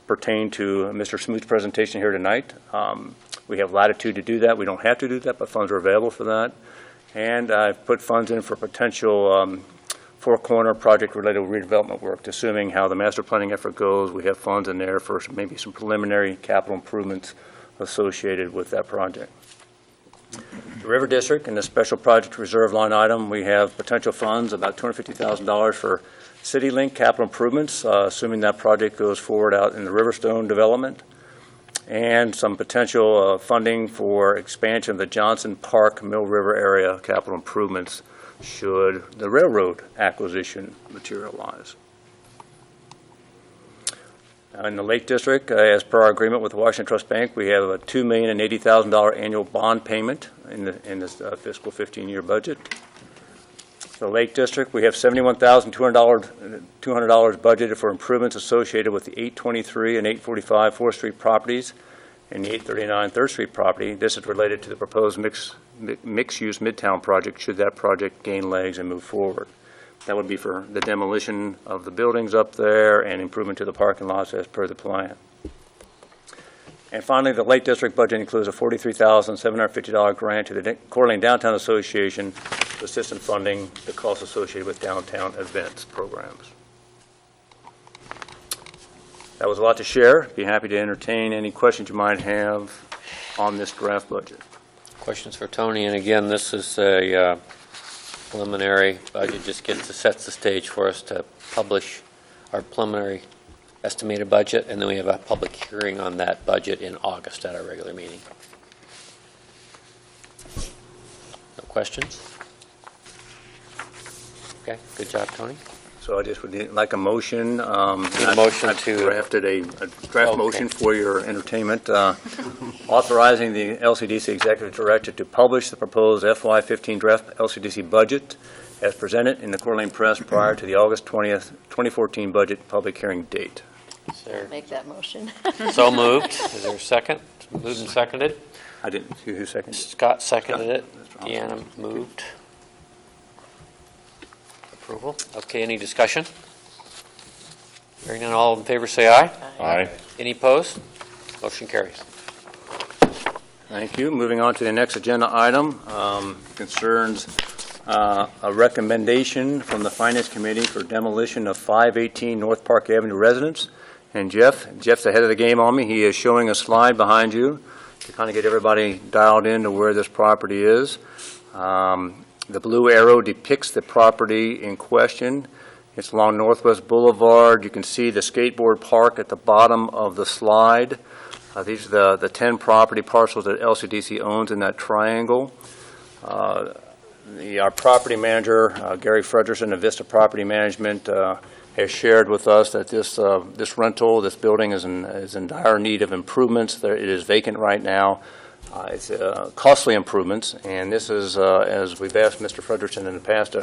pertain to Mr. Smoot's presentation here tonight. We have latitude to do that. We don't have to do that, but funds are available for that. And I've put funds in for potential Four Corner project-related redevelopment work. Assuming how the master planning effort goes, we have funds in there for maybe some preliminary capital improvements associated with that project. The River District, in the Special Project Reserve line item, we have potential funds, about $250,000 for CityLink capital improvements, assuming that project goes forward out in the Riverstone development, and some potential funding for expansion of the Johnson Park Mill River area capital improvements should the railroad acquisition materialize. Now, in the Lake District, as per our agreement with the Washington Trust Bank, we have a $2,080,000 annual bond payment in this fiscal 15-year budget. The Lake District, we have $71,200 budgeted for improvements associated with the 823 and 845 4th Street properties and the 839 3rd Street property. This is related to the proposed mixed-use Midtown project, should that project gain legs and move forward. That would be for the demolition of the buildings up there and improvement to the parking lots as per the plan. And finally, the Lake District budget includes a $43,750 grant to the Coeur d'Alene Downtown Association to assist in funding the costs associated with downtown events programs. That was a lot to share. Be happy to entertain any questions you might have on this draft budget. Questions for Tony, and again, this is a preliminary budget, just sets the stage for us to publish our preliminary estimated budget, and then we have a public hearing on that budget in August at our regular meeting. No questions? Okay, good job, Tony. So I just would like a motion. Need a motion I've to... drafted a draft motion for your entertainment, authorizing the LCDC Executive Director to publish the proposed FY15 draft LCDC budget as presented in the Coeur d'Alene Press prior to the August 20th, 2014 budget public hearing date. Make that motion. So moved. Is there a second? Moved and seconded. I didn't. Who seconded? Scott seconded it. Scott. Deanna moved. Approval. Okay, any discussion? Hearing none, all in favor say aye. Aye. Any opposed? Motion carries. Thank you. Moving on to the next agenda item, concerns a recommendation from the Finance Committee for demolition of 518 North Park Avenue residence. And Jeff's ahead of the game on me. He is showing a slide behind you to kind of get everybody dialed into where this property is. The blue arrow depicts the property in question. It's along Northwest Boulevard. You can see the skateboard park at the bottom of the slide. These are the 10 property parcels that LCDC owns in that triangle. Our property manager, Gary Frederickson of Vista Property Management, has shared with us that this this building is in dire need of improvements. It is vacant right now. It's costly improvements, and this is, as we've asked Mr. Frederickson in the past, to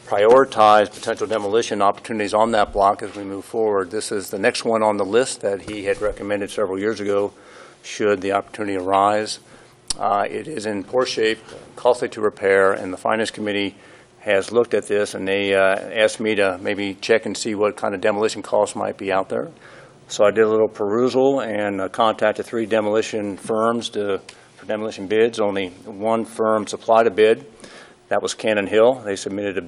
prioritize potential demolition opportunities on that block as we move forward. This is the next one on the list that he had recommended several years ago, should the opportunity arise. It is in poor shape, costly to repair, and the Finance Committee has looked at this, and they asked me to maybe check and see what kind of demolition costs might be out there. So I did a little perusal and contacted 3 demolition firms for demolition bids. Only one firm supplied a bid. That was Cannon Hill. They submitted a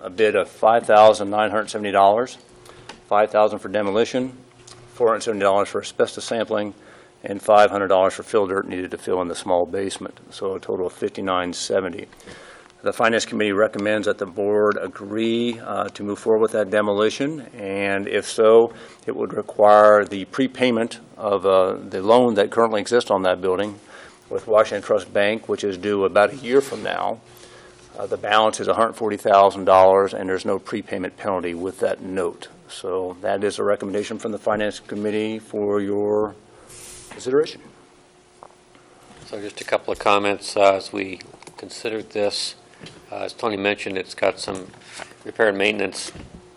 bid of $5,970, $5,000 for demolition, $470 for asbestos sampling, and $500 for fill dirt needed to fill in the small basement. So a total of $5,970. The Finance Committee recommends that the board agree to move forward with that demolition, and if so, it would require the prepayment of the loan that currently exists on that building with Washington Trust Bank, which is due about a year from now. The balance is $140,000, and there's no prepayment penalty with that note. So that is a recommendation from the Finance Committee for your consideration. So just a couple of comments as we considered this. As Tony mentioned, it's got some repair and maintenance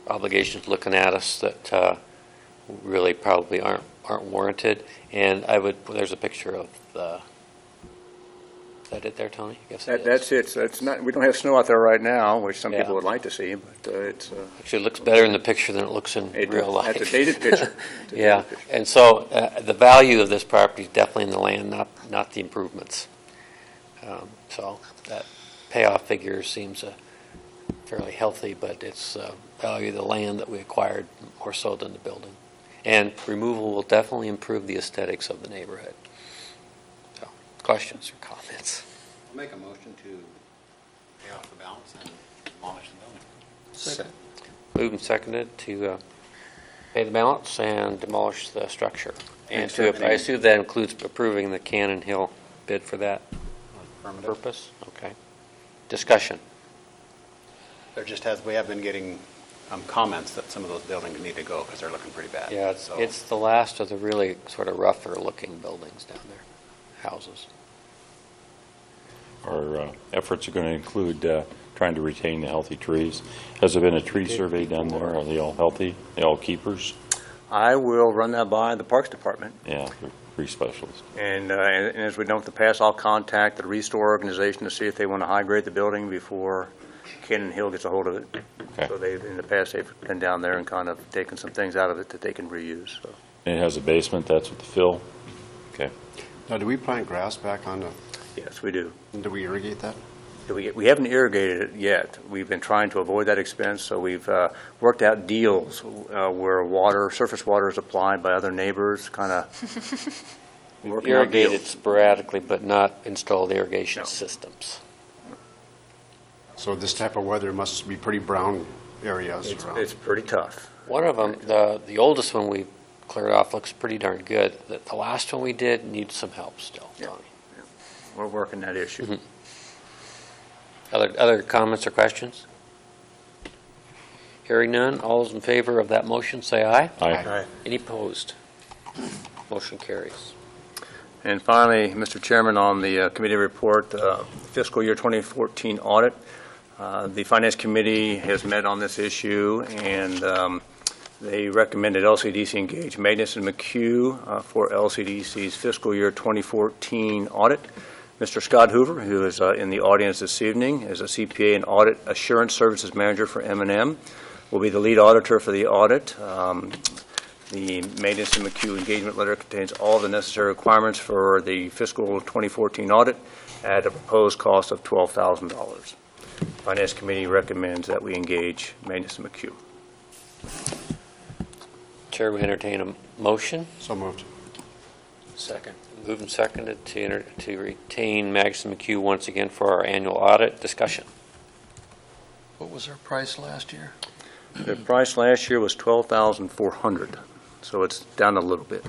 obligations looking at us that really probably aren't warranted. And there's a picture of the. Is that it there, Tony? I guess That's it. That's not. We don't have snow out there right now, which some people would like to see, but it's. Actually, it looks better in the picture than it looks in real life. That's a dated picture. Yeah, and so the value of this property is definitely in the land, not the improvements. So that payoff figure seems fairly healthy, but it's value of the land that we acquired more so than the building. And removal will definitely improve the aesthetics of the neighborhood. So, questions or comments? Make a motion to pay off the balance and demolish the building. Second. Moved and seconded to pay the balance and demolish the structure. And I assume that includes approving the Cannon Hill bid for that Affirmative. purpose? Okay. Discussion. We have been getting comments that some of those buildings need to go because they're looking pretty bad. Yeah, So- it's the last of the really sort of rougher looking buildings down there, houses. Our efforts are going to include trying to retain the healthy trees. Has there been a tree survey done there? Are they all healthy? They all keepers? I will run that by the Parks Department. Yeah, tree specialist. And as we know in the past, I'll contact the Restore organization to see if they want to high grade the building before Cannon Hill gets a hold of it. Okay. So in the past, they've been down there and kind of taken some things out of it that they can reuse, so. And it has a basement, that's with the fill? Okay. Now, do we plant grass back on Yes, we do. do we irrigate that? We haven't irrigated it yet. We've been trying to avoid that expense, so we've worked out deals where surface water is applied by other neighbors, kind of working out Irrigated deals. sporadically, but not installed irrigation systems. So this type of weather must be pretty brown areas around. It's pretty tough. One of them, the oldest one we cleared off, looks pretty darn good. The last one we did needs some help still, Yeah. Tony. We're working that issue. Mhm. Other comments or questions? Hearing none, all those in favor of that motion say aye. Aye. Any opposed? Motion carries. And finally, Mr. Chairman, on the committee report, fiscal year 2014 audit, the Finance Committee has met on this issue, and they recommended LCDC engage Magnus and McHugh for LCDC's fiscal year 2014 audit. Mr. Scott Hoover, who is in the audience this evening, is a CPA and Audit Assurance Services Manager for M&M, will be the lead auditor for the audit. The Magnus and McHugh engagement letter contains all the necessary requirements for the fiscal 2014 audit at a proposed cost of $12,000. Finance Committee recommends that we engage Magnus and McHugh. Chair will entertain a motion. So moved. Second. Moved and seconded to retain Magnus and McHugh once again for our annual audit discussion. What was our price last year? The price last year was $12,400, so it's down a little bit.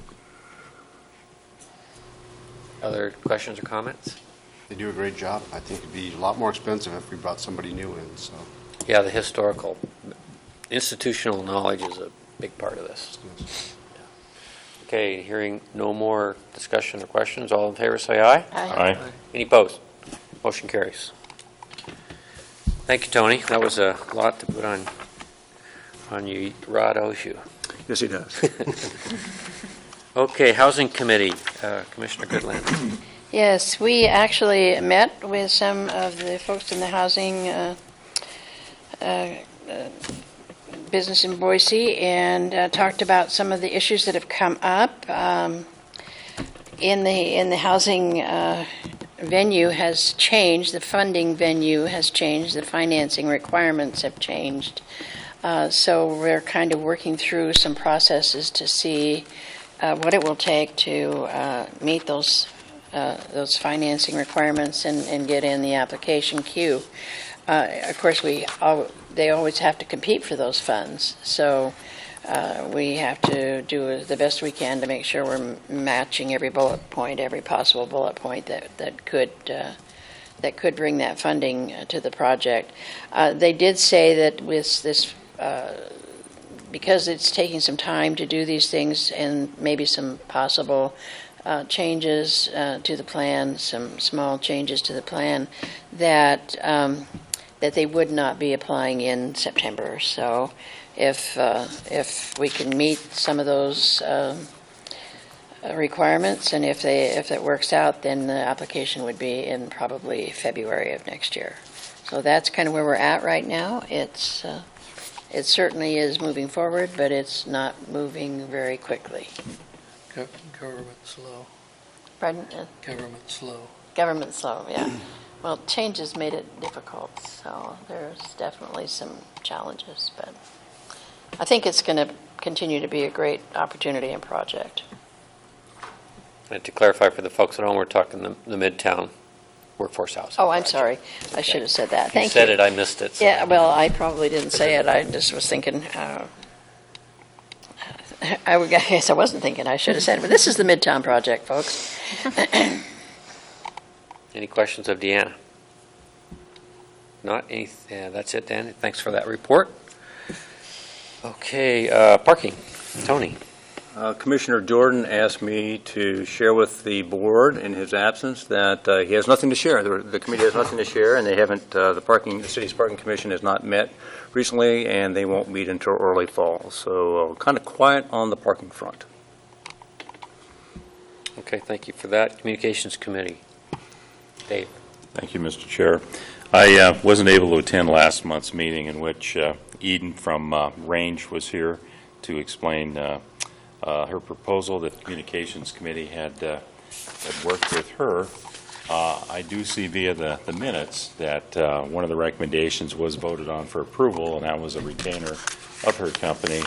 Other questions or comments? They do a great job. I think it'd be a lot more expensive if we brought somebody new in, so. Yeah, the historical, institutional knowledge is a big part of this. Okay, hearing no more discussion or questions, all in favor say aye. Aye. Any opposed? Motion carries. Thank you, Tony. That was a lot to put on you. Rod owes you. Yes, he does. Okay, Housing Committee, Commissioner Goodland. Yes, we actually met with some of the folks in the housing business in Boise and talked about some of the issues that have come up. In the housing venue has changed, the funding venue has changed, the financing requirements have changed. So we're kind of working through some processes to see what it will take to meet those financing requirements and get in the application queue. Of course, they always have to compete for those funds, so we have to do the best we can to make sure we're matching every bullet point, every possible bullet point that could bring that funding to the project. They did say that with this, because it's taking some time to do these things and maybe some possible changes to the plan, some small changes to the plan, that they would not be applying in September. So if we can meet some of those requirements, and if it works out, then the application would be in probably February of next year. So that's kind of where we're at right now. It certainly is moving forward, but it's not moving very quickly. Government slow. Pardon? Government slow. Government slow, yeah. Well, changes made it difficult, so there's definitely some challenges, but I think it's going to continue to be a great opportunity and project. And to clarify for the folks at home, we're talking the Midtown workforce housing. Oh, I'm project. sorry. I should have said that. You Thank said you. it, I missed it. so- Yeah, well, I probably didn't say it. I just was thinking, I guess I wasn't thinking. I should have said it. But this is the Midtown project, folks. Any questions of Deanna? Not any, yeah, that's it, Dan. Thanks for that report. Okay, parking. Tony. Commissioner Jordan asked me to share with the board in his absence that he has nothing to share. The committee has nothing to share, and they haven't, the city's parking commission has not met recently, and they won't meet until early fall. So kind of quiet on the parking front. Okay, thank you for that. Communications Committee. Dave. Thank you, Mr. Chair. I wasn't able to attend last month's meeting in which Eden from Range was here to explain her proposal that the Communications Committee had worked with her. I do see via the minutes that one of the recommendations was voted on for approval, and that was a retainer of her company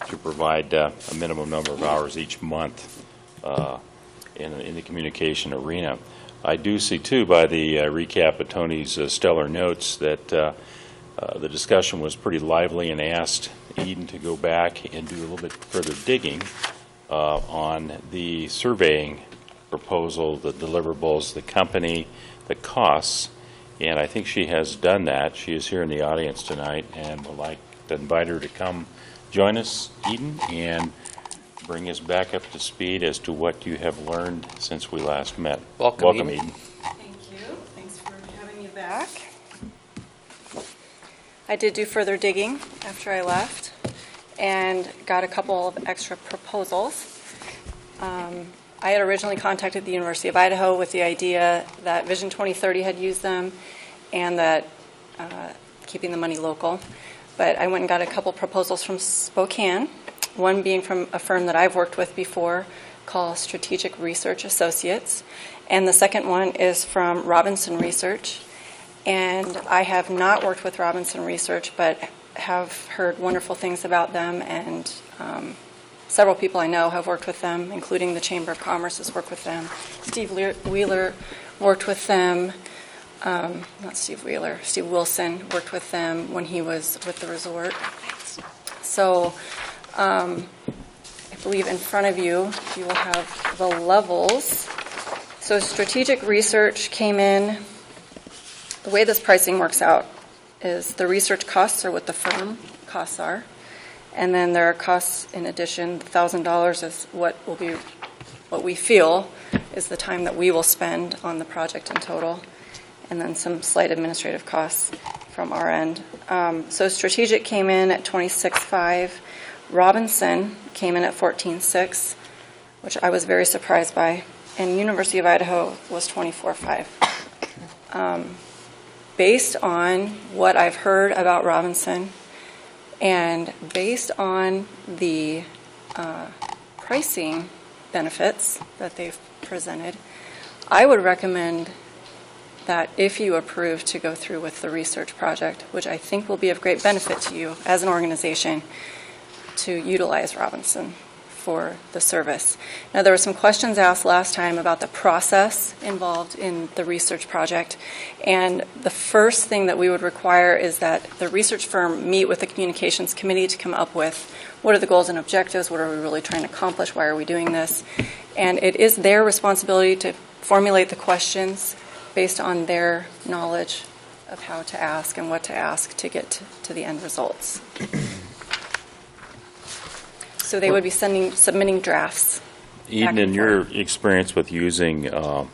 to provide a minimum number of hours each month in the communication arena. I do see, too, by the recap of Tony's stellar notes that the discussion was pretty lively and asked Eden to go back and do a little bit further digging on the surveying proposal, the deliverables, the company, the costs, and I think she has done that. She is here in the audience tonight, and would like to invite her to come join us, Eden, and bring us back up to speed as to what you have learned since we last met. Welcome, Eden. Thank you. Thanks for having me back. I did do further digging after I left and got a couple of extra proposals. I had originally contacted the University of Idaho with the idea that Vision 2030 had used them and that keeping the money local. But I went and got a couple proposals from Spokane, one being from a firm that I've worked with before called Strategic Research Associates, and the second one is from Robinson Research. And I have not worked with Robinson Research, but have heard wonderful things about them, and several people I know have worked with them, including the Chamber of Commerce has worked with them. Steve Wheeler worked with them. Not Steve Wheeler, Steve Wilson worked with them when he was with the resort. So I believe in front of you, you will have the levels. So strategic research came in. The way this pricing works out is the research costs are what the firm costs are, and then there are costs in addition. $1,000 is what we feel is the time that we will spend on the project in total, and then some slight administrative costs from our end. So strategic came in at $26,500. Robinson came in at $14,600, which I was very surprised by, and University of Idaho was $24,500. Based on what I've heard about Robinson and based on the pricing benefits that they've presented, I would recommend that if you approve to go through with the research project, which I think will be of great benefit to you as an organization, to utilize Robinson for the service. Now, there were some questions asked last time about the process involved in the research project, and the first thing that we would require is that the research firm meet with the communications committee to come up with what are the goals and objectives, what are we really trying to accomplish, why are we doing this, and it is their responsibility to formulate the questions based on their knowledge of how to ask and what to ask to get to the end results. So they would be submitting drafts. Eden, in your experience with using the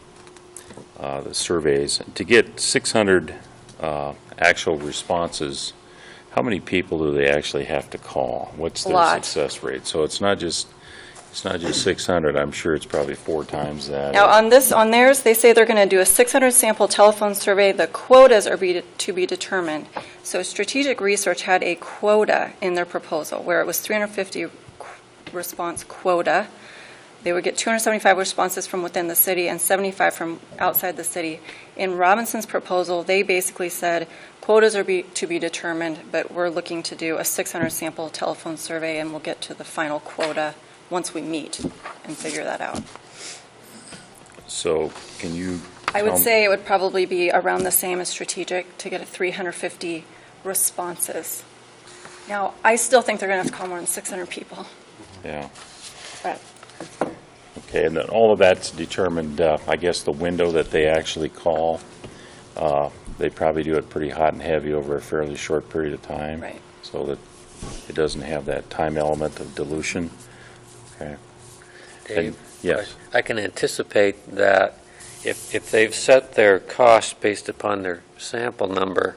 surveys, to get 600 actual responses, how many people do they actually have to call? What's their success rate? So it's not just 600. I'm sure it's probably 4 times that. Now on theirs, they say they're going to do a 600 sample telephone survey. The quotas are to be determined. So Strategic Research had a quota in their proposal where it was 350 response quota. They would get 275 responses from within the city and 75 from outside the city. In Robinson's proposal, they basically said quotas are to be determined, but we're looking to do a 600 sample telephone survey, and we'll get to the final quota once we meet and figure that out. So can you I would say it would probably be around the same as strategic to get 350 responses. Now, I still think they're going to have to call more than 600 people, Yeah. but Okay, and then all of that's determined, I guess, the window that they actually call. They probably do it pretty hot and heavy over a fairly short period of time. Right. So that it doesn't have that time element of dilution. Okay. Dave, Yes. I can anticipate that if they've set their cost based upon their sample number,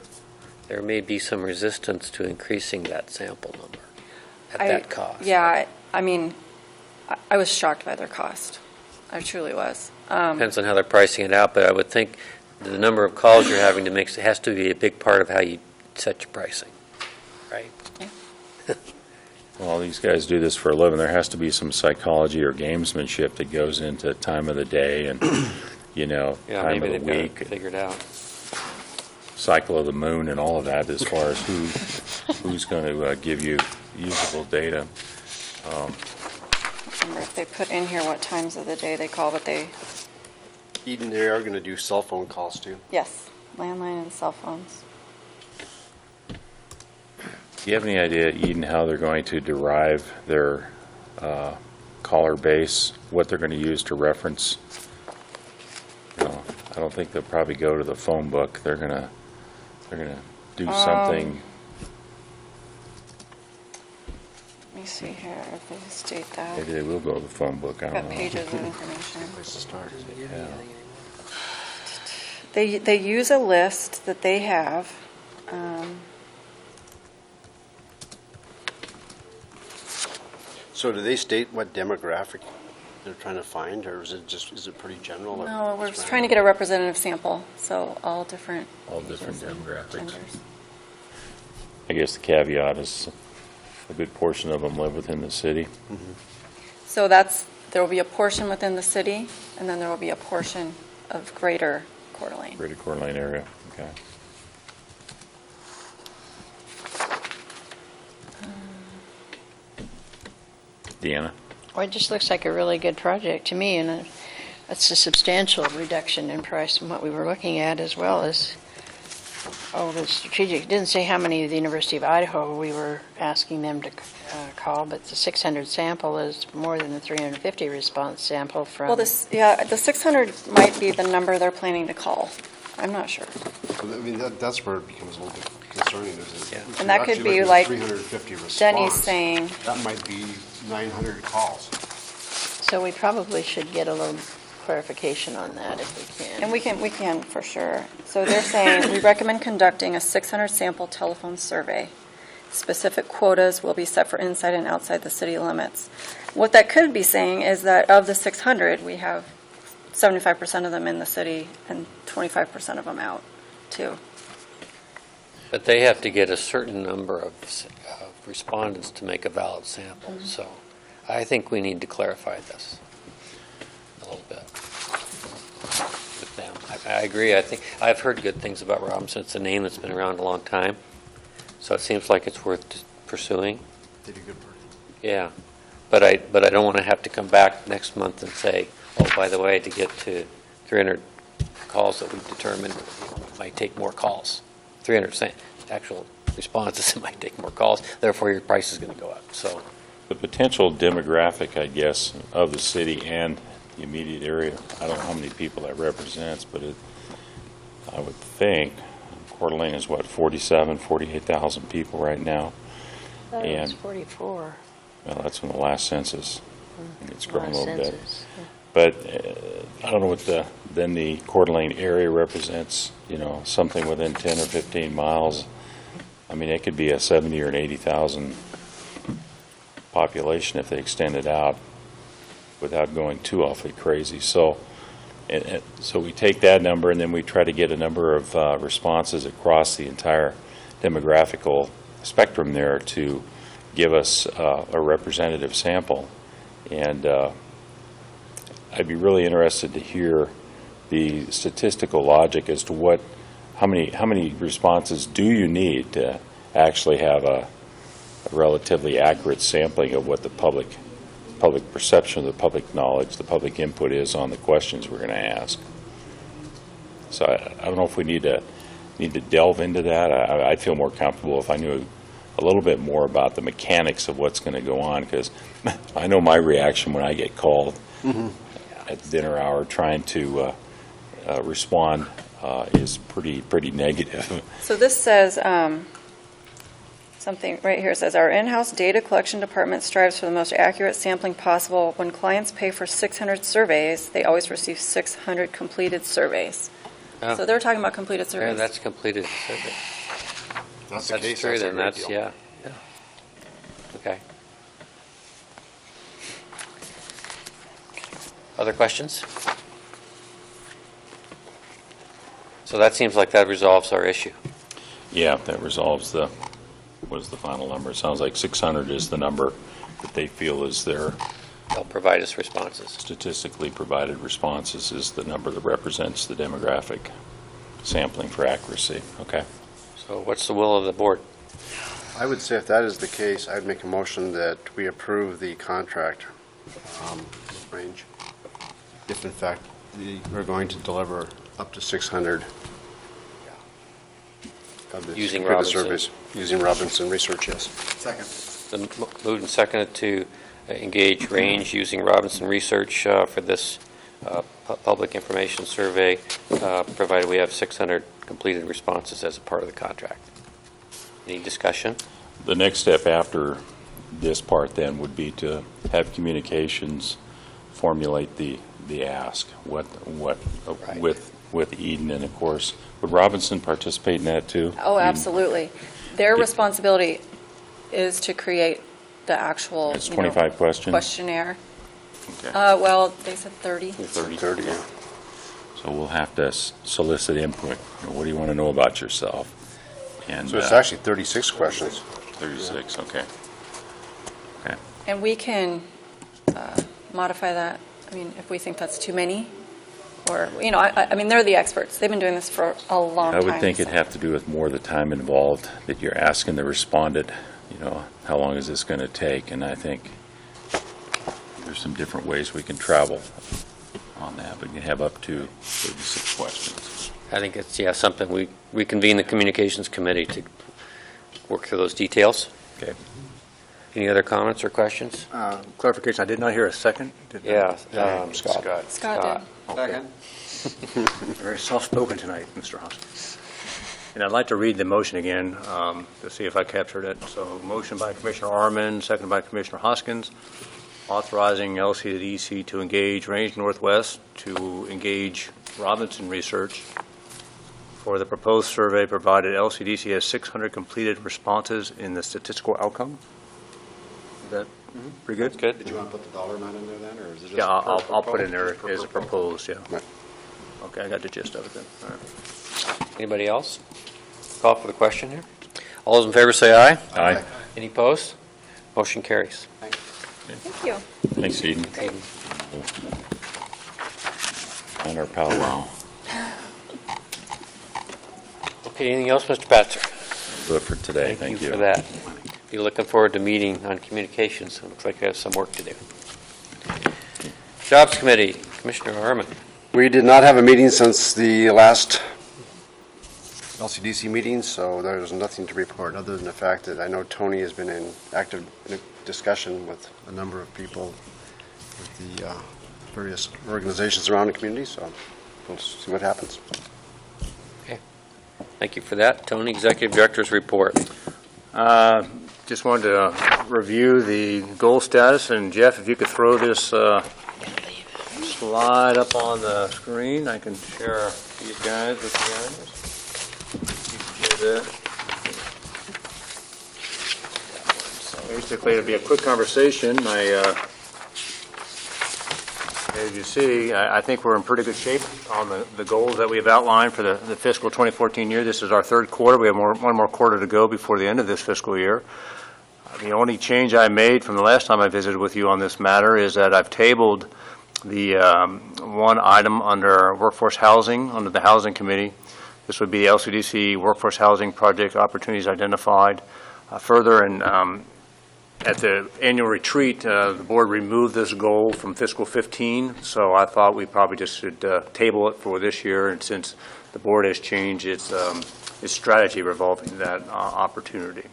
there may be some resistance to increasing that sample number at that cost. Yeah, I mean, I was shocked by their cost. I truly was. Depends on how they're pricing it out, but I would think the number of calls you're having to make has to be a big part of how you set your pricing, right? Well, these guys do this for a living. There has to be some psychology or gamesmanship that goes into time of the day and, Yeah, time maybe of the they've got week, it figured out. cycle of the moon and all of that as far as who's going to give you usable data. I don't remember if they put in here what times of the day they call, but Eden, they are going to do cell phone calls too. yes, landline and cell phones. Do you have any idea, Eden, how they're going to derive their caller base, what they're going to use to reference? I don't think they'll probably go to the phone book. They're going to do something. Let me see here if they state that. Maybe they will go to the phone book. I Got don't know. pages of information. Place to start. Yeah. They use a list that they have. So do they state what demographic they're trying to find, or is it pretty general? or No, we're just just trying to get a representative sample, so all different All different ages and demographics. genders. I guess the caveat is a good portion of them live within the city. So there will be a portion within the city, and then there will be a portion of greater Coeur d'Alene. Greater Coeur d'Alene area. Okay. Deanna? Well, it just looks like a really good project to me, and it's a substantial reduction in price from what we were looking at, as well as, the strategic. It didn't say how many of the University of Idaho we were asking them to call, but the 600 sample is more than the 350 response sample from. Well, the 600 might be the number they're planning to call. I'm not sure. I mean, that's where it becomes a little bit concerning, is it? Yeah. If And you're that could actually be looking at like 350 response, Denny's saying. that might be 900 calls. So we probably should get a little clarification on that if we can. And we can for sure. So they're saying, we recommend conducting a 600 sample telephone survey. Specific quotas will be set for inside and outside the city limits. What that could be saying is that of the 600, we have 75% of them in the city and 25% of them out, too. But they have to get a certain number of respondents to make a valid sample. So I think we need to clarify this a little bit with them. I agree. I think I've heard good things about Robinson. It's a name that's been around a long time. So it seems like it's worth pursuing. They do good work. Yeah. But I don't want to have to come back next month and say, oh, by the way, to get to 300 calls that we've determined, it might take more calls. 300 actual responses, it might take more calls. Therefore, your price is going to go up. So The potential demographic, I guess, of the city and the immediate area, I don't know how many people that represents, but I would think Coeur d'Alene is, 48,000 people right now. It's And 44. well, that's from the last census. I think it's grown a Last little bit. census. But I don't know what then the Coeur d'Alene area represents, something within 10 or 15 miles. I mean, it could be a 70 or an 80,000 population if they extend it out without going too awfully crazy. So we take that number and then we try to get a number of responses across the entire demographical spectrum there to give us a representative sample. And I'd be really interested to hear the statistical logic as to how many responses do you need to actually have a relatively accurate sampling of what the public perception, the public knowledge, the public input is on the questions we're going to ask. So I don't know if we need to delve into that. I'd feel more comfortable if I knew a little bit more about the mechanics of what's going to go on, because I know my reaction when I get called at the dinner hour trying to respond is pretty negative. So this says, something right here says, our in-house data collection department strives for the most accurate sampling possible. When clients pay for 600 surveys, they always receive 600 completed surveys. Oh. So they're talking about completed Yeah, surveys. that's completed survey. That's the That's case, true, that's a then, great that's, deal. yeah. Okay. Other questions? So that seems like that resolves our issue. Yeah, that resolves what is the final number? It sounds like 600 is the number that they feel is their They'll provide us responses. statistically provided responses is the number that represents the demographic sampling for accuracy. Okay. So what's the will of the board? I would say if that is the case, I'd make a motion that we approve the contract range. If in fact we're going to deliver up to 600 of the Using completed Robinson. surveys. Using Robinson Research, yes. Second. Been moved and seconded to engage Range using Robinson Research for this public information survey, provided we have 600 completed responses as a part of the contract. Any discussion? The next step after this part then would be to have communications formulate the ask. What Right. with Eden, and of course, would Robinson participate in that too? Oh, Eden? absolutely. Their Yeah. responsibility is to create the actual, It's 25 questions? questionnaire. Okay. Well, they said 30. 30, yeah. So we'll have to solicit input. What do you want to know about yourself? And So it's actually 36 questions. 36, okay. Okay. And we can modify that, I mean, if we think that's too many, or, I mean, they're the experts. They've been doing this for a long I time. would think it'd so. have to do with more the time involved that you're asking the respondent, how long is this going to take? And I think there's some different ways we can travel on that. We can have up to 36 questions. I think it's, something we reconvene the communications committee to work through those details. Okay. Any other comments or questions? Clarification, I did not hear a second. Did I? Scott. Scott did. Second. Very soft-spoken tonight, Mr. Hoskins. And I'd like to read the motion again to see if I captured it. So motion by Commissioner Arman, seconded by Commissioner Hoskins, authorizing LCDC to engage Range Northwest to engage Robinson Research for the proposed survey, provided LCDC has 600 completed responses in the statistical outcome. Is that pretty good? Good. Did you want to put the dollar amount in there then, or is it just? Yeah, per I'll put in there proposal? as a proposed, yeah. Right. Okay, I got the gist of it then. All right. Anybody else? Call for the question here. All those in favor say aye. Aye. Any opposed? Motion carries. Thank you. Thanks, Eden. And our powwow. Okay, anything else, Mr. Patzer? Good for today. Thank you. for that. Be looking forward to meeting on communications. It looks like we have some work to do. Jobs Committee, Commissioner Harmon. We did not have a meeting since the last LCDC meeting, so there's nothing to report other than the fact that I know Tony has been in active discussion with a number of people with the various organizations around the community, so we'll see what happens. Thank you for that. Tony, Executive Director's report. Just wanted to review the goal status, and Jeff, if you could throw this slide up on the screen, I can share these guys with you guys. You can share that. Basically, it'll be a quick conversation. As you see, I think we're in pretty good shape on the goals that we've outlined for the fiscal 2014 year. This is our third quarter. We have one more quarter to go before the end of this fiscal year. The only change I made from the last time I visited with you on this matter is that I've tabled the one item under workforce housing, under the Housing Committee. This would be the LCDC Workforce Housing Project Opportunities Identified. Further, at the annual retreat, the board removed this goal from fiscal 15, so I thought we probably just should table it for this year, and since the board has changed its strategy revolving that opportunity.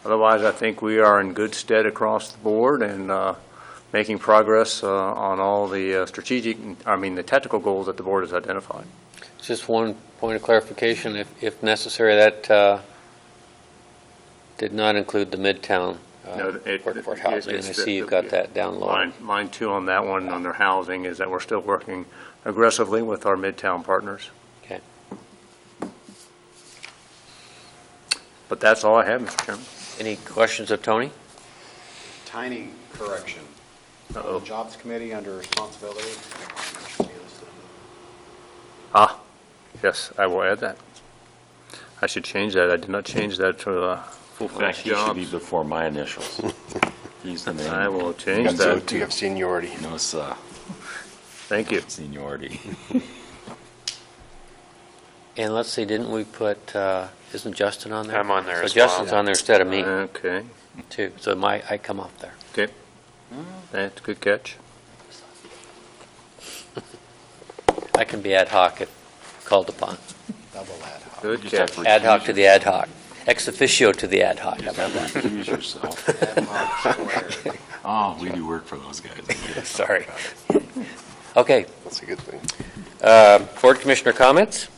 Otherwise, I think we are in good stead across the board and making progress on all the the technical goals that the board has identified. Just one point of clarification, if necessary, that did not include the Midtown workforce housing, and I see you've got that down low. Line 2 on that one, under housing, is that we're still working aggressively with our Midtown partners. Okay. But that's all I have, Mr. Chairman. Any questions of Tony? Tiny correction. Uh-oh. The Jobs Committee under responsibility. Yes, I will add that. I should change that. I did not change that to full-fledged He should jobs. be before my initials. He's the man. I will change So that. you have seniority. No, Thank you. seniority. And let's see, didn't we put, isn't Justin on there? I'm on there So as well. Justin's on there instead of me, Okay, too, so I come off there. okay. That's a good catch. I can be ad hoc if called upon. Double ad hoc. Good You just have catch. to Ad hoc recuse to the ad hoc. Ex officio to the ad hoc. How about that? Recuse yourself. Ad hoc squared. Oh, we do work for those guys. Sorry. Okay, That's a good thing. Board Commissioner comments?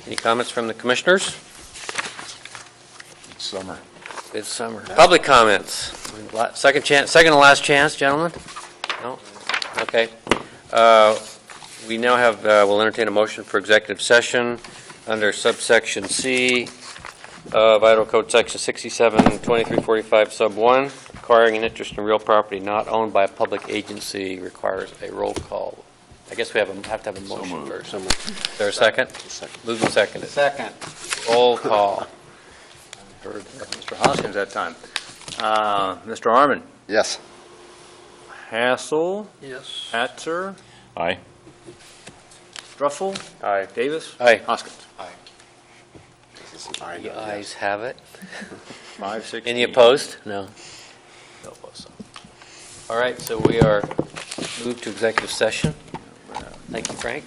Any comments from the commissioners? It's summer. It's summer. Public comments. Second to last chance, gentlemen? No? Okay. We now have, we'll entertain a motion for executive session under subsection C of Idaho Code Section 67-2345 Sub 1. Acquiring an interest in real property not owned by a public agency requires a roll call. I guess we have to have a motion moved. first. Is there a second? Second. Moved and seconded. Second. Roll call. Heard Mr. Hoskins that time. Mr. Harmon, Yes. Hassel, Yes. Hatzer, Aye. Struffel, Aye. Davis, Aye. Hoskins. This is an aye, The no, ayes yes. have it. 5-6. Any opposed? No. No opposed. All right, so we are moved to executive session. Thank you, Frank.